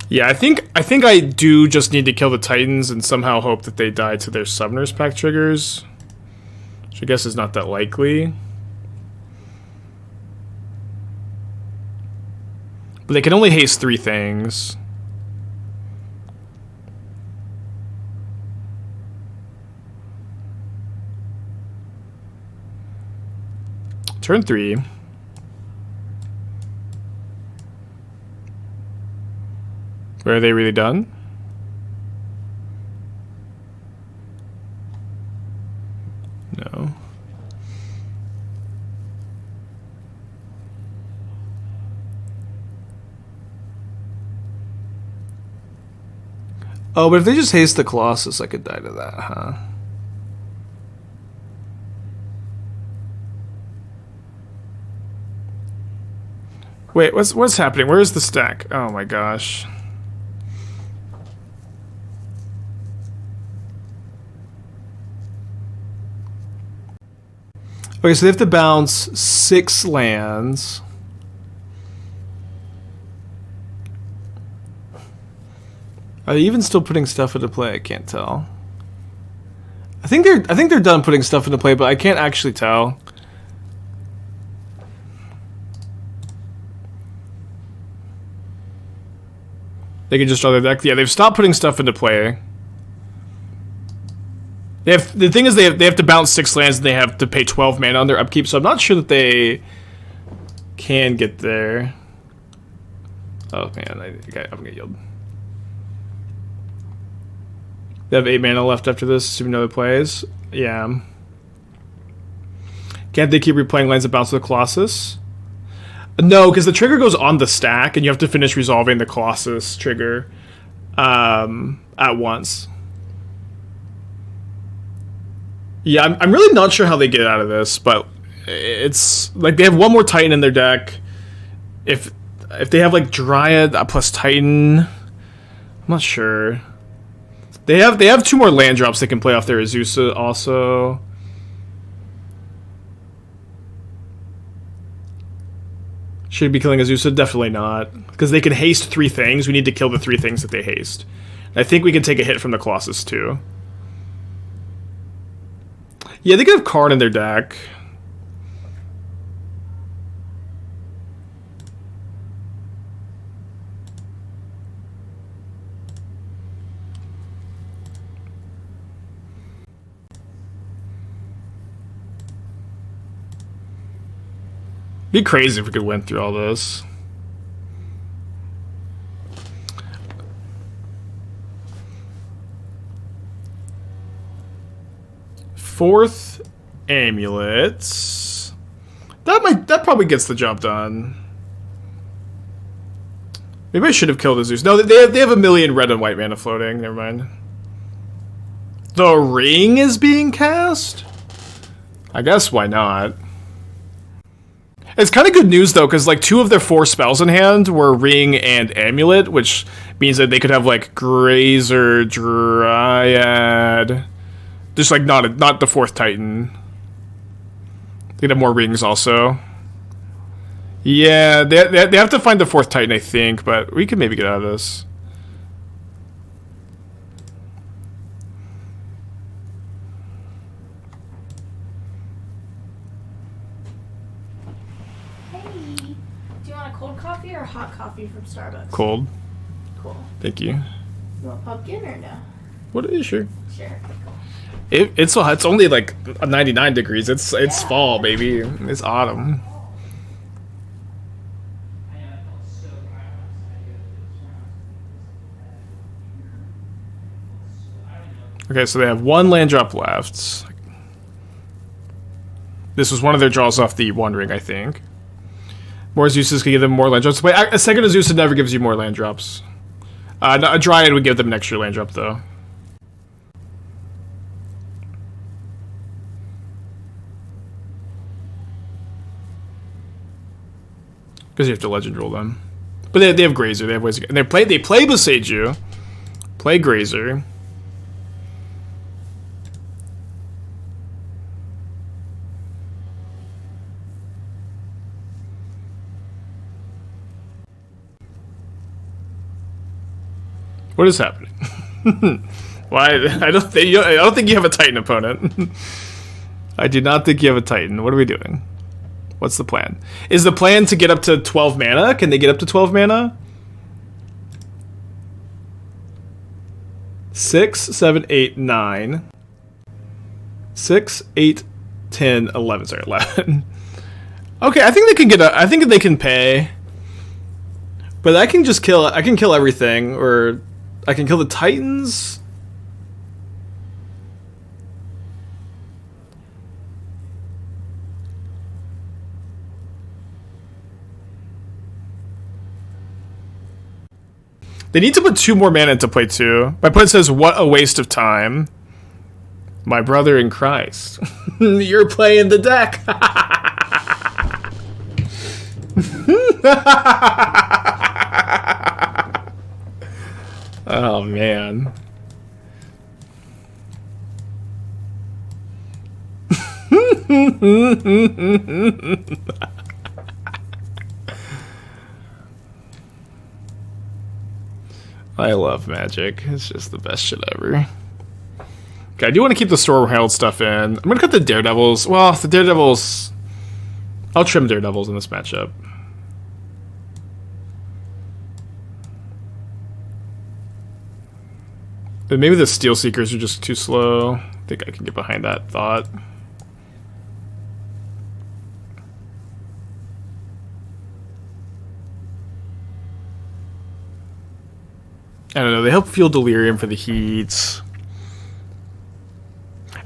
Yeah, I think I do just need to kill the Titans and somehow hope that they die to their Summoner's Pact triggers, which I guess is not that likely. But they can only haste 3 things. Turn 3. Are they really done? No. Oh, but if they just haste the Colossus, I could die to that, huh? Wait, what's happening? Where is the stack? Oh my gosh. Okay, so they have to bounce 6 lands. Are they even still putting stuff into play? I can't tell. I think they're done putting stuff into play, but I can't actually tell. They can just draw their deck. Yeah, they've stopped putting stuff into play. The thing is, they have to bounce 6 lands and they have to pay 12 mana on their upkeep, so I'm not sure that they can get there. Oh man, I'm gonna yield. They have 8 mana left after this, assuming no other plays. Yeah. Can't they keep replaying lands that bounce with the Colossus? No, because the trigger goes on the stack and you have to finish resolving the Colossus trigger. at once. Yeah, I'm really not sure how they get out of this, but it's like they have one more Titan in their deck. If they have like Dryad plus Titan, I'm not sure. They have 2 more land drops they can play off their Azusa also. Should be killing Azusa? Definitely not. Because they can haste 3 things. We need to kill the 3 things that they haste. And I think we can take a hit from the Colossus too. Yeah, they could have Karn in their deck. Be crazy if we could win through all this. Fourth amulets. That probably gets the job done. Maybe I should have killed Zeus. No, they have a million red and white mana floating. Never mind. The ring is being cast? I guess why not? It's kind of good news, though, because, like, 2 of their 4 spells in hand were Ring and Amulet, which means that they could have, like, Grazer, Dryad. Just, like, not the 4th Titan. They could have more rings, also. Yeah, they have to find the 4th Titan, I think, but we can maybe get out of this. Or hot coffee from Starbucks? Cold. Cool. Thank you. You want pumpkin or no? What is sure? Sure. Cool. It's only like 99 degrees. It's fall, baby. It's autumn. Okay, so they have 1 land drop left. This was one of their draws off the One Ring, I think. More Zeus's can give them more land drops. Wait, a second Azusa never gives you more land drops. A Dryad would give them an extra land drop, though. Because you have to legend roll them. But they have Grazer. They have ways to get, and they play Boseiju. Play Grazer. What is happening? Why? I don't think you have a Titan opponent. I do not think you have a Titan. What are we doing? What's the plan? Is the plan to get up to 12 mana? Can they get up to 12 mana? 6, 7, 8, 9. 6, 8, 10, 11. Sorry, 11. Okay, I think they can get I think they can pay. But I can just kill. I can kill everything, or I can kill the Titans. They need to put 2 more mana into play 2. My opponent says, "What a waste of time." My brother in Christ, you're playing the deck. Oh man. I love Magic. It's just the best shit ever. Okay, I do want to keep the Storm Herald stuff in. I'm gonna cut the Daredevils. Well, the Daredevils, I'll trim Daredevils in this matchup. But maybe the Steelseekers are just too slow. I think I can get behind that thought. I don't know, they help fuel Delirium for the Heat.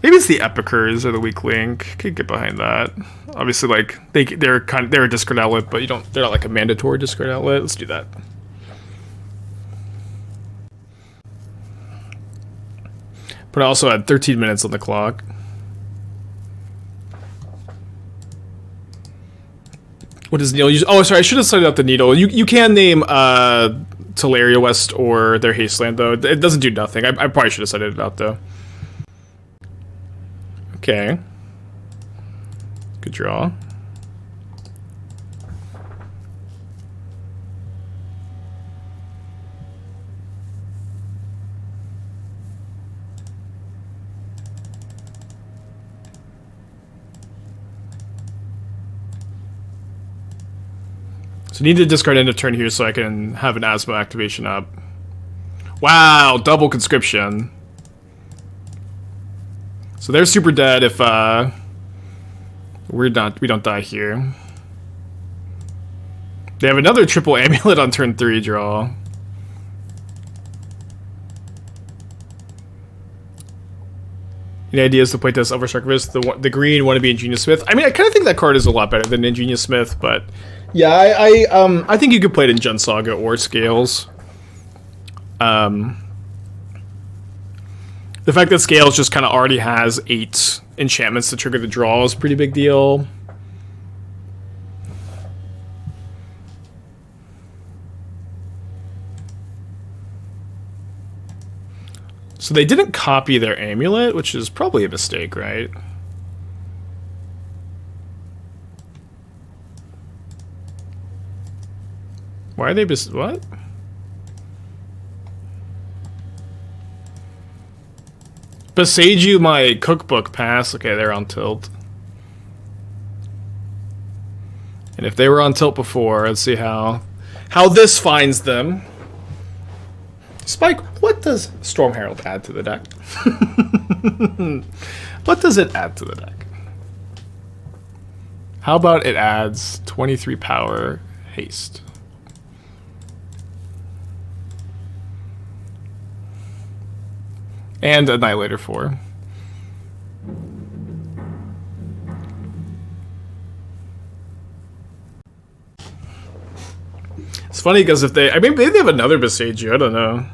Maybe it's the Epicures are the weak link. Could get behind that. Obviously, like they're a discard outlet, but they're not like a mandatory discard outlet. Let's do that. But I also had 13 minutes on the clock. What does Needle use? Oh, sorry, I should have cited out the Needle. You can name Teleria West or their Hasteland, though. It doesn't do nothing. I probably should have cited it out, though. Okay. Good draw. So I need to discard end of turn here so I can have an Asmo activation up. Wow, double conscription. So they're super dead if we don't die here. They have another triple amulet on turn 3 draw. Any ideas to play test Overshark the green wannabe Ingenious Smith? I mean, I kind of think that card is a lot better than Ingenious Smith, but yeah, I think you could play it in Gen Saga or Scales. The fact that Scales just kind of already has 8 enchantments to trigger the draw is a pretty big deal. So they didn't copy their amulet, which is probably a mistake, right? Why are they what? Boseiju my cookbook pass. Okay, they're on tilt. And if they were on tilt before, let's see how this finds them. Spike, what does Storm Herald add to the deck? What does it add to the deck? How about it adds 23 power haste? And Annihilator 4. It's funny because if they, I mean, maybe they have another Boseiju, I don't know.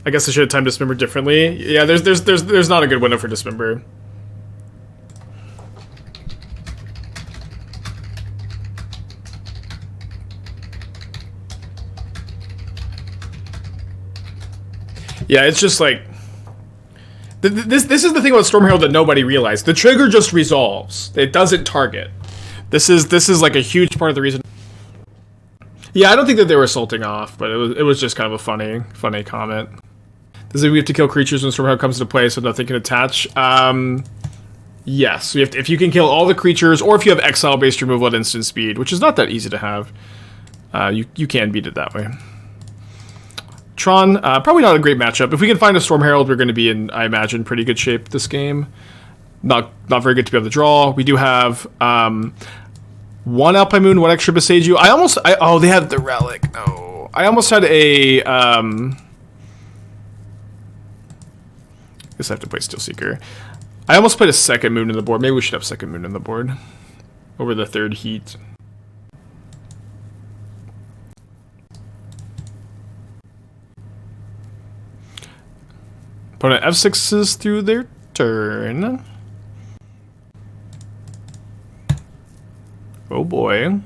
I guess I should have timed Dismember differently. Yeah, there's not a good window for Dismember. Yeah, it's just like this is the thing about Storm Herald that nobody realized. The trigger just resolves. It doesn't target. This is like a huge part of the reason. Yeah, I don't think that they were assaulting off, but it was just kind of a funny comment. Does it mean we have to kill creatures when Storm Herald comes into play so nothing can attach? Yes. So if you can kill all the creatures, or if you have exile-based removal at instant speed, which is not that easy to have, you can beat it that way. Tron, probably not a great matchup. If we can find a Storm Herald, we're going to be in, I imagine, pretty good shape this game. Not very good to be able to draw. We do have one Alpine Moon, one extra Boseiju. Oh, they have the Relic. No. I almost had a... guess I have to play Steelseeker. I almost played a second Moon in the board. Maybe we should have second Moon in the board over the third Heat. Opponent F6s through their turn. Oh boy.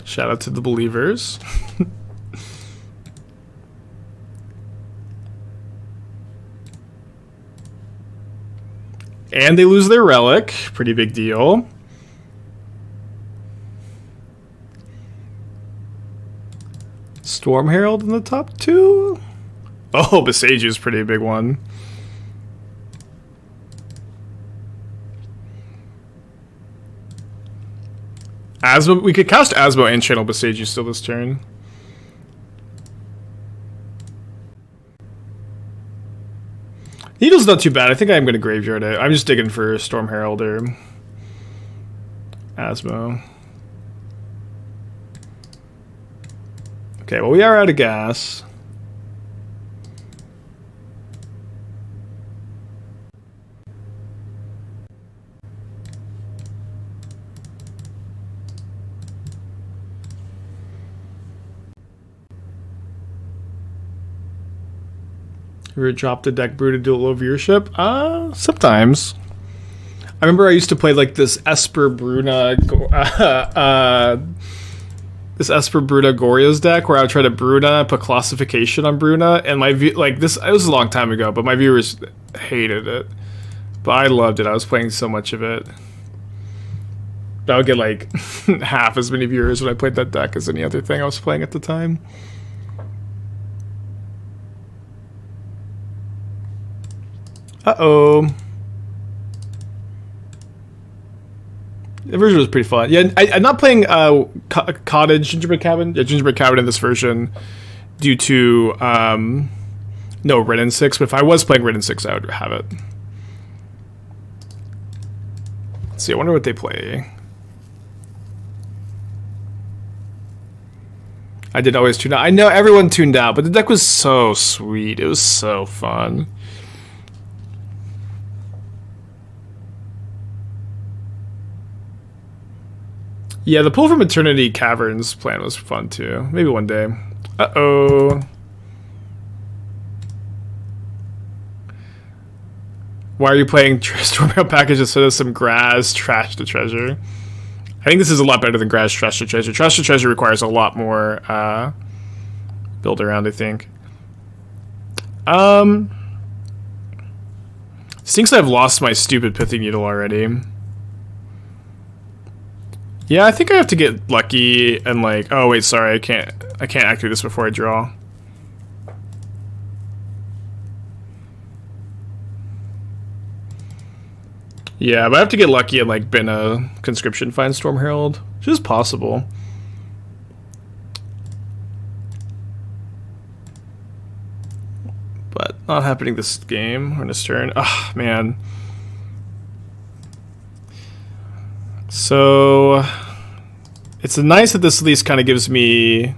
Shout out to the believers. And they lose their relic. Pretty big deal. Storm Herald in the top 2. Oh, Boseiju is pretty big one. Asmo, we could cast Asmo and channel Boseiju still this turn. Needle's not too bad. I think I'm going to graveyard it. I'm just digging for Storm Herald or Asmo. Okay, well, we are out of gas. You ever dropped a deck brew to do a low viewership? Sometimes. I remember I used to play like this Esper Bruna, Goryo's deck where I would try to Bruna, put classification on Bruna, and my view, like this, it was a long time ago, but my viewers hated it. But I loved it. I was playing so much of it. I would get like half as many viewers when I played that deck as any other thing I was playing at the time. Uh-oh. The version was pretty fun. Yeah, I'm not playing Cottage Gingerbread Cabin. Yeah, Gingerbread Cabin in this version due to no Red and 6, but if I was playing Red and 6, I would have it. Let's see, I wonder what they play. I did always tune out. I know everyone tuned out, but the deck was so sweet. It was so fun. Yeah, the Pull from Eternity Caverns plan was fun too. Maybe one day. Uh-oh. Why are you playing Storm Herald package instead of some Grass Trash to Treasure? I think this is a lot better than Grass Trash to Treasure. Trash to Treasure requires a lot more build around, I think. Stinks I've lost my stupid Pithing Needle already. Yeah, I think I have to get lucky and like, oh wait, sorry, I can't activate this before I draw. Yeah, but I have to get lucky and like bin a Conscription find Storm Herald, which is possible. But not happening this game or this turn. Ah, man. So it's nice that this at least kind of gives me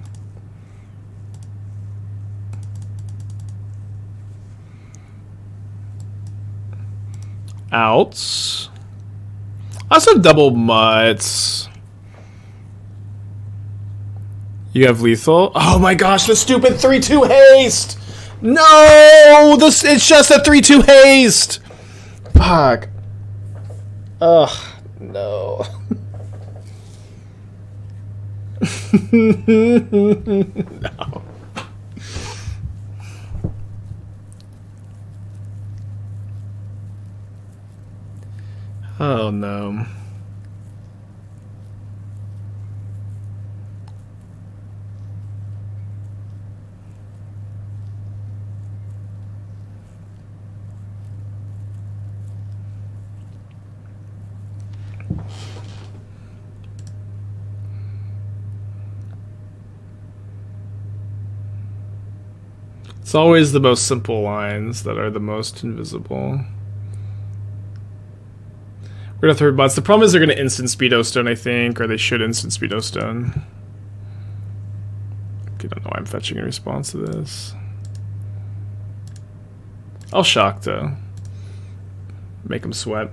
outs. I also have double mutts. You have lethal. Oh my gosh, the stupid 3/2 haste! No! It's just a 3/2 haste! Fuck. Ugh. No. No. Oh no. It's always the most simple lines that are the most invisible. We're gonna third bots. The problem is they're gonna instant Speedo Stone, I think, or they should instant Speedo Stone. I don't know why I'm fetching in response to this. I'll shock though. Make them sweat.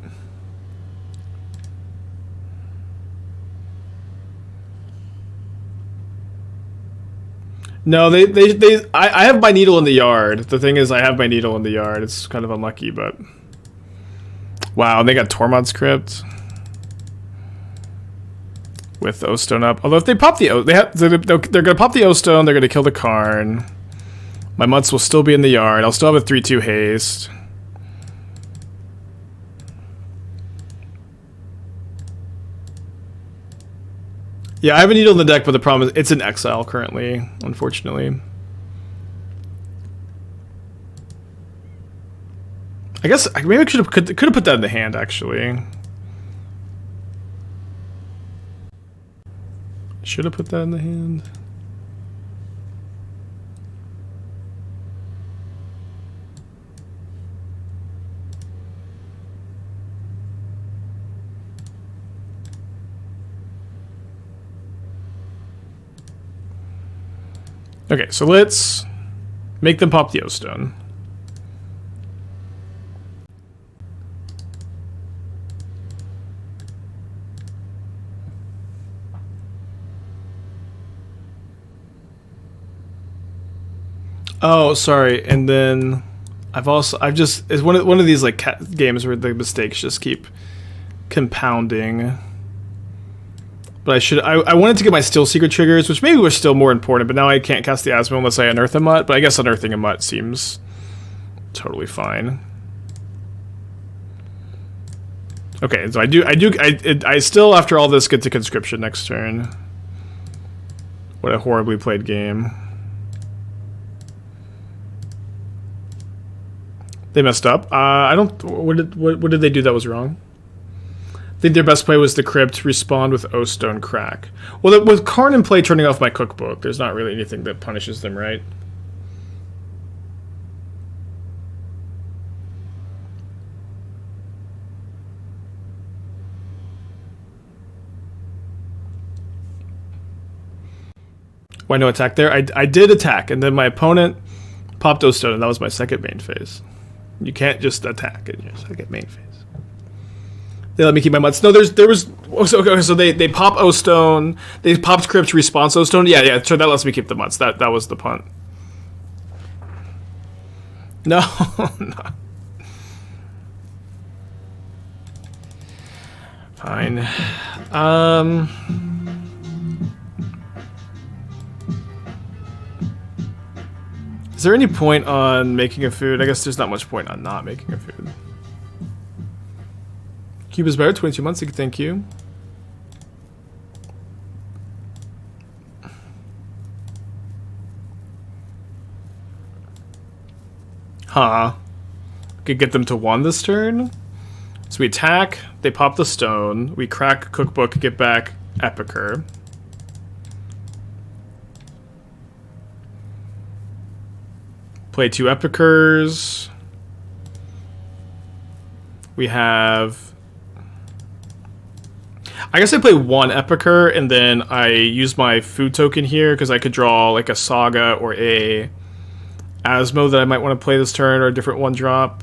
No, I have my needle in the yard. The thing is, I have my needle in the yard. It's kind of unlucky, but wow, they got Tormod's Crypt with O-Stone up. Although if they pop the O, they're gonna pop the O-Stone. They're gonna kill the Karn. My mutts will still be in the yard. I'll still have a 3/2 haste. Yeah, I have a needle in the deck, but the problem is it's in exile currently, unfortunately. I guess maybe I could have put that in the hand actually. Should have put that in the hand. Okay, so let's make them pop the O-Stone. Oh, sorry, and then it's one of these like games where the mistakes just keep compounding. But I wanted to get my Steelseeker triggers, which maybe were still more important, but now I can't cast the Asmo unless I unearth a Mutt, but I guess unearthing a Mutt seems totally fine. Okay, so I still, after all this, get to Conscription next turn. What a horribly played game. They messed up. What did they do that was wrong? I think their best play was the Crypt, respond with O-Stone Crack. Well, with Karn in play turning off my cookbook, there's not really anything that punishes them, right? Why no attack there? I did attack, and then my opponent popped O-Stone, and that was my second main phase. You can't just attack in your second main phase. They let me keep my Mutts. No, there was... So they pop O-Stone. They popped Crypt, response O-Stone. Yeah, so that lets me keep the Mutts. That was the punt. No, no. Fine. Is there any point on making a food? I guess there's not much point on not making a food. Cube is better, 22 months, thank you. Huh. Could get them to 1 this turn. So we attack, they pop the stone, we crack Cookbook, get back Epicure. Play 2 Epicures. We have... I guess I play 1 Epicure, and then I use my food token here, because I could draw like a Saga or a Asmo that I might want to play this turn, or a different 1-drop.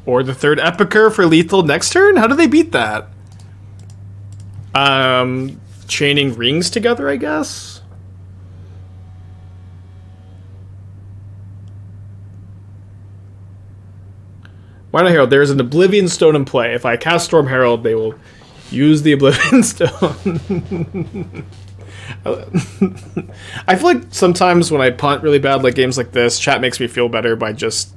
Or the 3rd Epicure for lethal next turn? How do they beat that? Chaining rings together, I guess? Why not Herald? There's an Oblivion Stone in play. If I cast Storm Herald, they will use the Oblivion Stone. I feel like sometimes when I punt really bad, like games like this, chat makes me feel better by just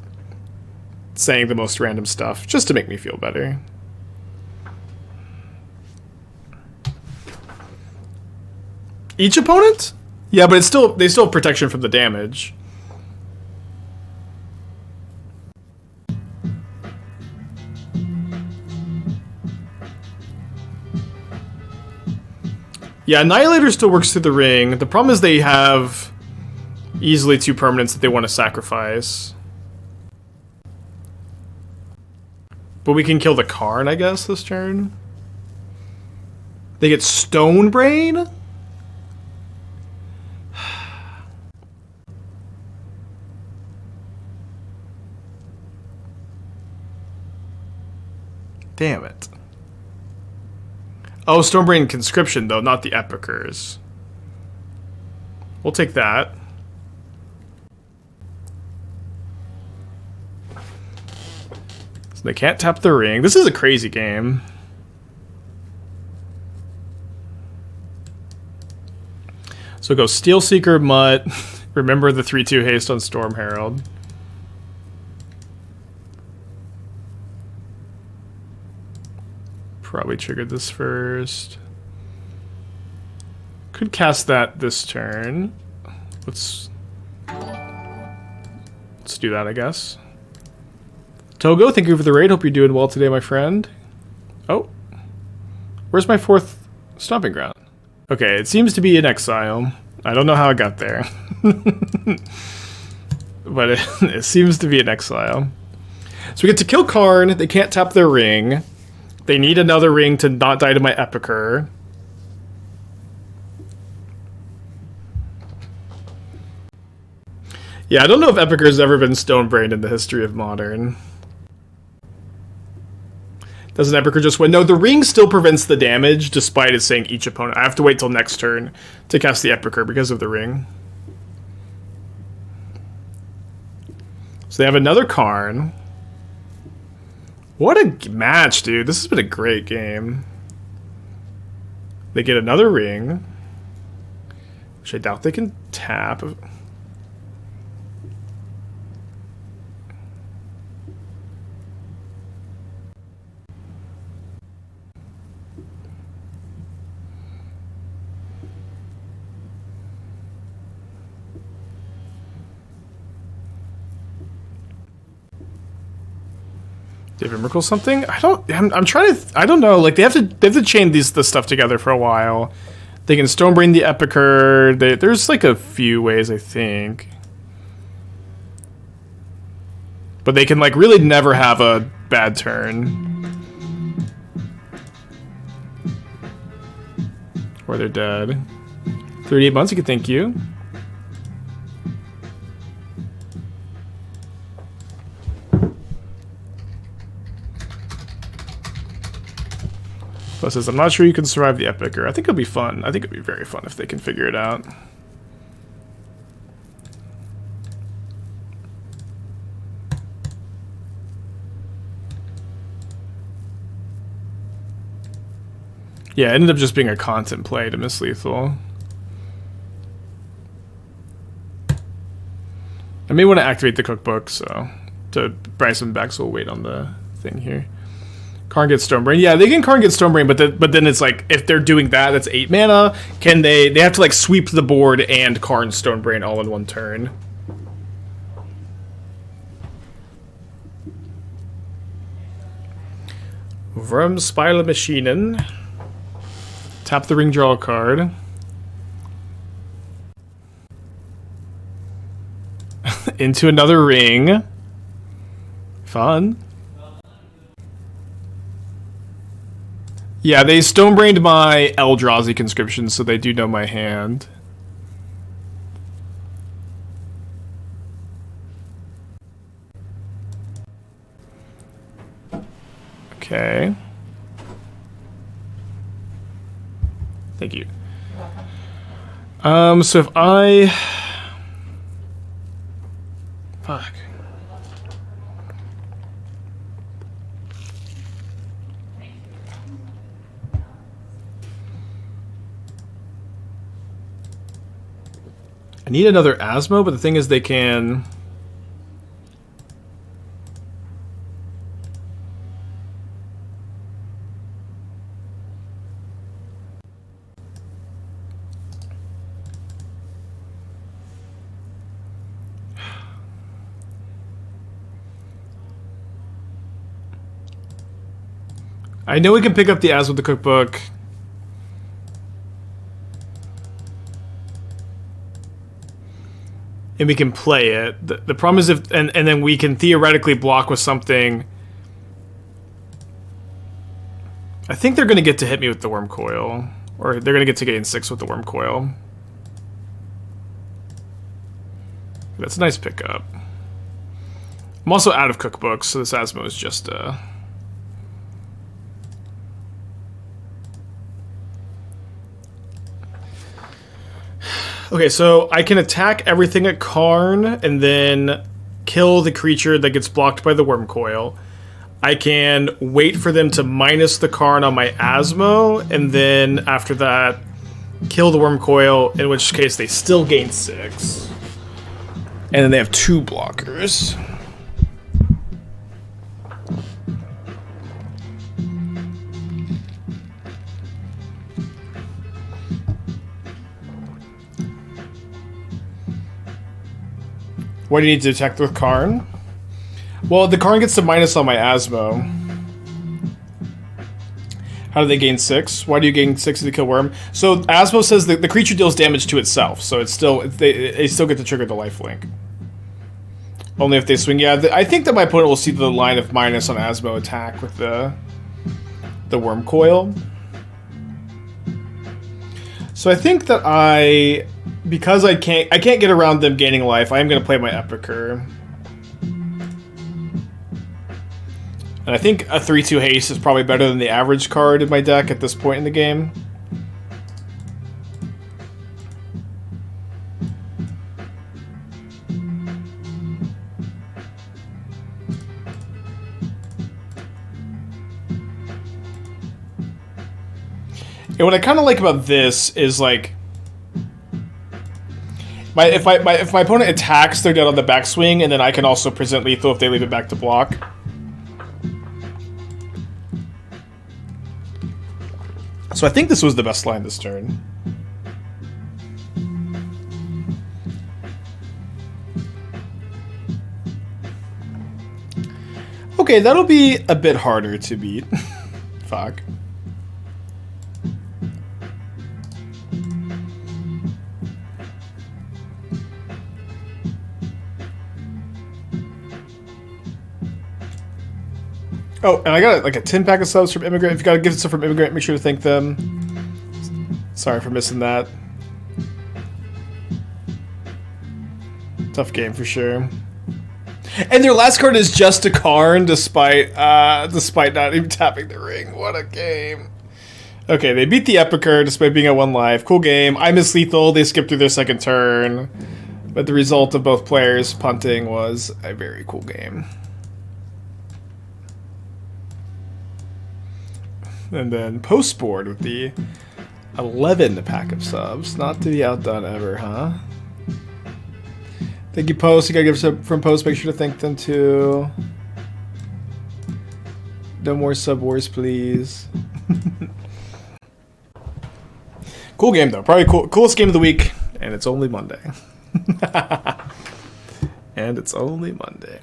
saying the most random stuff, just to make me feel better. Each opponent? Yeah, but they still have protection from the damage. Yeah, Annihilator still works through the ring. The problem is they have easily 2 permanents that they want to sacrifice. But we can kill the Karn, I guess, this turn. They get Stone Brain? Damn it. Oh, Stormbrain Conscription, though, not the Epicures. We'll take that. So they can't tap the ring. This is a crazy game. So go Steelseeker, Mutt. Remember the 3/2 haste on Storm Herald. Probably triggered this first. Could cast that this turn. Let's do that, I guess. Togo, thank you for the raid. Hope you're doing well today, my friend. Oh. Where's my 4th Stomping Ground? Okay, it seems to be in exile. I don't know how it got there. But it seems to be in exile. So we get to kill Karn. They can't tap their ring. They need another ring to not die to my Epicure. Yeah, I don't know if Epicure's ever been Stone-Brained in the history of Modern. Doesn't Epicure just win? No, the ring still prevents the damage, despite it saying each opponent. I have to wait till next turn to cast the Epicure because of the ring. So they have another Karn. What a match, dude. This has been a great game. They get another ring, which I doubt they can tap. David Merkel something? I'm trying to, I don't know, like they have to chain this stuff together for a while. They can Stonebrain the Epicure. There's like a few ways, I think. But they can like really never have a bad turn. Or they're dead. 38 months, you can thank you. Plus says, I'm not sure you can survive the Epicure. I think it'll be fun. I think it'll be very fun if they can figure it out. Yeah, it ended up just being a content play to miss lethal. I may want to activate the cookbook, so to buy some back, so we'll wait on the thing here. Karn gets Stonebrain. Yeah, they can Karn get Stonebrain, but then it's like if they're doing that, that's 8 mana. Can they have to like sweep the board and Karn Stonebrain all in one turn. Maschinen. Tap the ring, draw a card. Into another ring. Fun. Yeah, they Stonebrained my Eldrazi Conscription, so they do know my hand. Okay. Thank you. So if I... Fuck. I need another Asmo, but the thing is they can... I know we can pick up the Asmo with the cookbook. And we can play it. The problem is if... And then we can theoretically block with something... I think they're going to get to hit me with the Worm Coil. Or they're going to get to gain 6 with the Worm Coil. That's a nice pickup. I'm also out of cookbooks, so this Asmo is just... Okay, so I can attack everything at Karn and then kill the creature that gets blocked by the Worm Coil. I can wait for them to minus the Karn on my Asmo, and then after that, kill the Worm Coil, in which case they still gain 6. And then they have 2 blockers. What do you need to attack with Karn? Well, the Karn gets to minus on my Asmo. How do they gain 6? Why do you gain 6 if they kill Worm? So Asmo says that the creature deals damage to itself, so it's still they still get to trigger the lifelink. Only if they swing. Yeah, I think that my opponent will see the line of minus on Asmo attack with the Worm Coil. So I think that because I can't get around them gaining life, I am going to play my Epicure. And I think a 3/2 haste is probably better than the average card in my deck at this point in the game. And what I kind of like about this is like, if my opponent attacks, they're dead on the backswing, and then I can also present lethal if they leave it back to block. So I think this was the best line this turn. Okay, that'll be a bit harder to beat. Fuck. Oh, and I got like a 10-pack of subs from Immigrant. If you got a gift sub from Immigrant, make sure to thank them. Sorry for missing that. Tough game for sure. And their last card is just a Karn, despite not even tapping the ring. What a game. Okay, they beat the Epicure despite being at 1 life. Cool game. I miss lethal. They skipped through their second turn. But the result of both players punting was a very cool game. And then post board with the 11 pack of subs. Not to be outdone ever, huh? Thank you, Post. You gotta give sub from Post. Make sure to thank them too. No more sub wars, please. Cool game though. Probably coolest game of the week, and it's only Monday. And it's only Monday.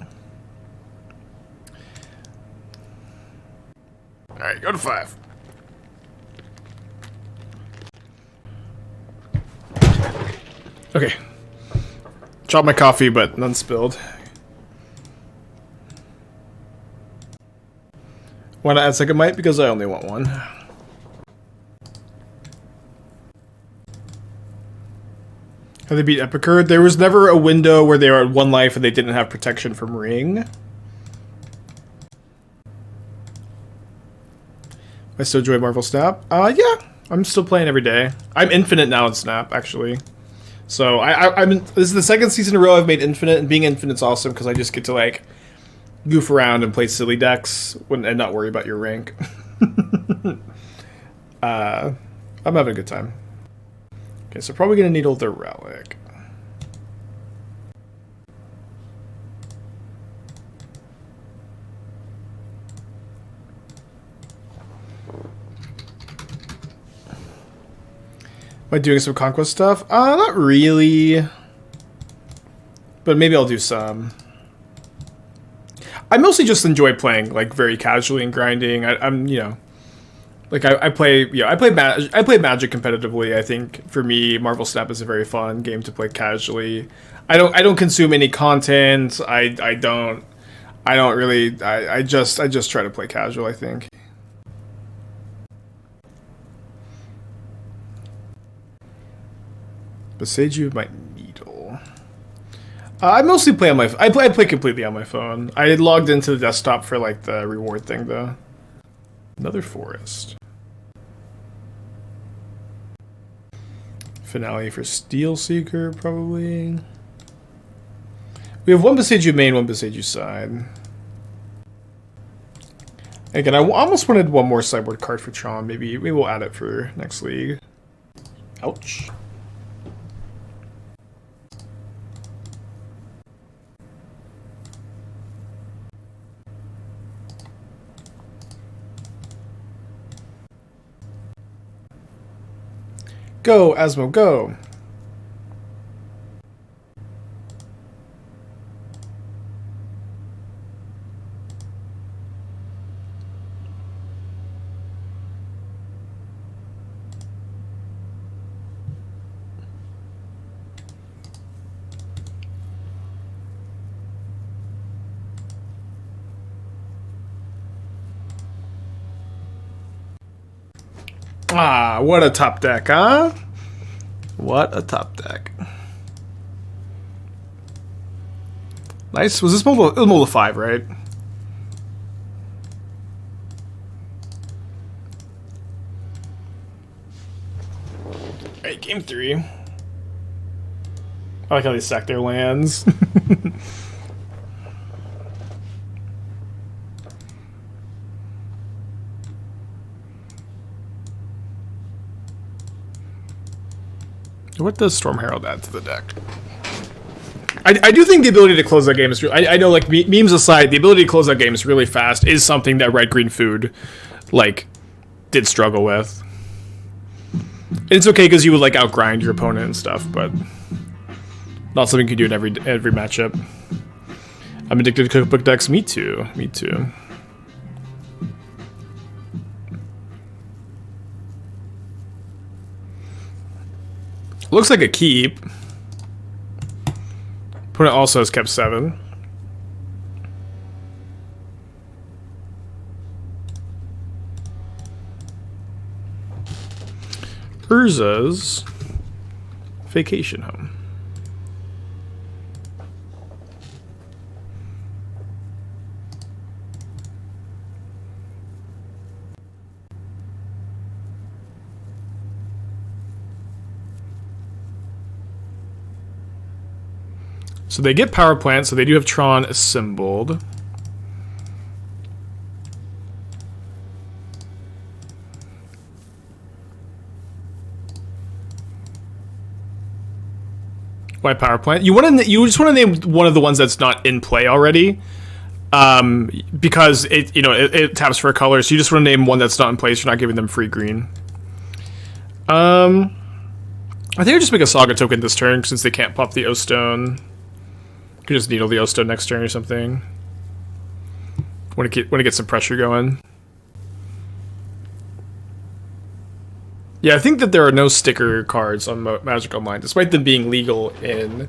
All right, go to 5. Okay. Dropped my coffee, but none spilled. Want to add second mite? Because I only want one. How they beat Epicure? There was never a window where they were at 1 life and they didn't have protection from Ring. I still enjoy Marvel Snap. Yeah, I'm still playing every day. I'm infinite now in Snap, actually. So this is the second season in a row I've made infinite, and being infinite's awesome because I just get to like goof around and play silly decks and not worry about your rank. I'm having a good time. Okay, so probably gonna needle the relic. Am I doing some conquest stuff? Not really. But maybe I'll do some. I mostly just enjoy playing like very casually and grinding. I'm you know, like I play Magic competitively. I think for me, Marvel Snap is a very fun game to play casually. I don't consume any content. I just try to play casual, I think. Boseiju my needle. I mostly play on my. I play completely on my phone. I logged into the desktop for like the reward thing though. Another forest. Finale for Steelseeker probably. We have one Boseiju main, one Boseiju side. Again, I almost wanted one more sideboard card for Tron. Maybe we'll add it for next league. Ouch. Go, Asmo, go! Ah, what a top deck, huh? What a top deck. Nice. Was this mold? It was mold of 5, right? Alright, game 3. I like how they stack their lands. What does Storm Herald add to the deck? I do think the ability to close that game is... I know, like, memes aside, the ability to close that game is really fast is something that red-green food, like, did struggle with. And it's okay because you would, like, outgrind your opponent and stuff, but not something you can do in every matchup. I'm addicted to cookbook decks. Me too. Me too. Looks like a keep. Opponent also has kept 7. Urza's vacation home. So they get power plant, so they do have Tron assembled. Why power plant? You just want to name one of the ones that's not in play already, because it taps for a color. So you just want to name one that's not in place. You're not giving them free green. I think I just make a Saga token this turn since they can't pop the O-Stone. Could just needle the O-Stone next turn or something. Want to get some pressure going. Yeah, I think that there are no sticker cards on Magic Online, despite them being legal in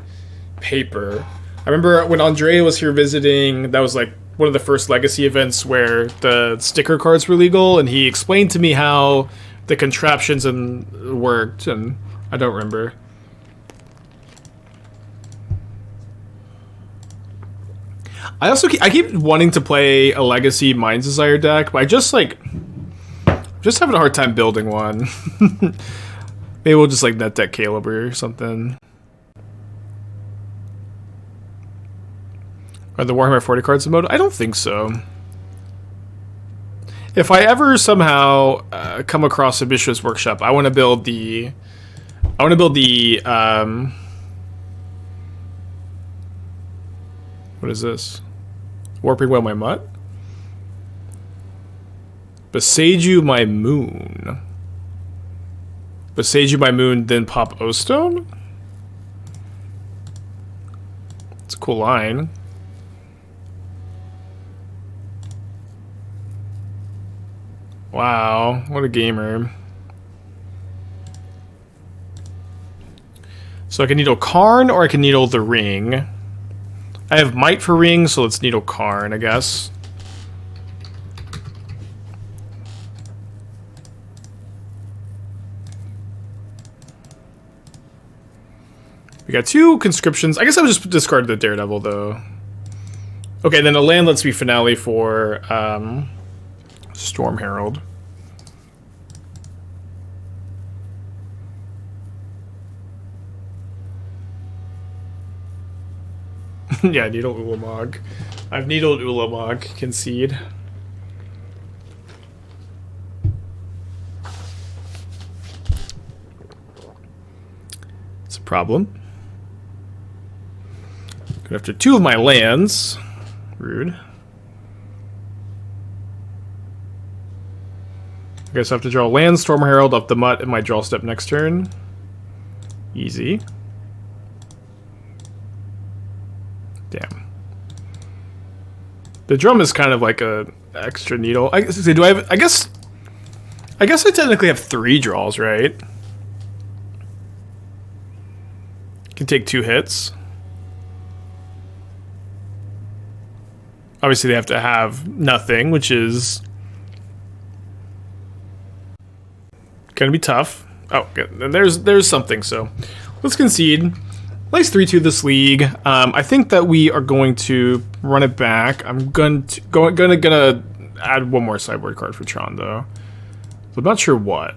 paper. I remember when Andrea was here visiting, that was like one of the first Legacy events where the sticker cards were legal, and he explained to me how the contraptions worked, and I don't remember. I keep wanting to play a Legacy Mind's Desire deck, but I just having a hard time building one. Maybe we'll just like net deck Caleb or something. Are the Warhammer 40 cards in mode? I don't think so. If I ever somehow come across a Bishop's Workshop, I want to build the what is this? Warping Well My Mutt? Boseiju My Moon. Boseiju My Moon, then pop O-Stone? It's a cool line. Wow, what a gamer. So I can needle Karn or I can needle the ring. I have Mite for ring, so let's needle Karn, I guess. We got 2 conscriptions. I guess I would just discard the Daredevil, though. Okay, then a land lets me finale for Storm Herald. Yeah, needle Ulamog. I've needled Ulamog, concede. It's a problem. Go after 2 of my lands. Rude. I guess I have to draw land, Storm Herald, up the Mutt, in my draw step next turn. Easy. Damn. The drum is kind of like a extra needle. I guess I technically have 3 draws, right? Can take 2 hits. Obviously they have to have nothing, which is gonna be tough. Oh, good. And there's something, so let's concede. Nice 3-2 this league. I think that we are going to run it back. I'm gonna add one more sideboard card for Tron though. So I'm not sure what.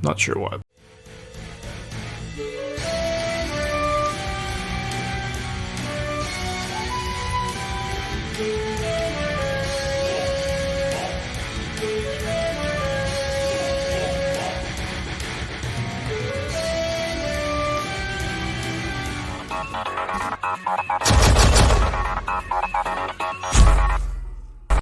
Not sure what.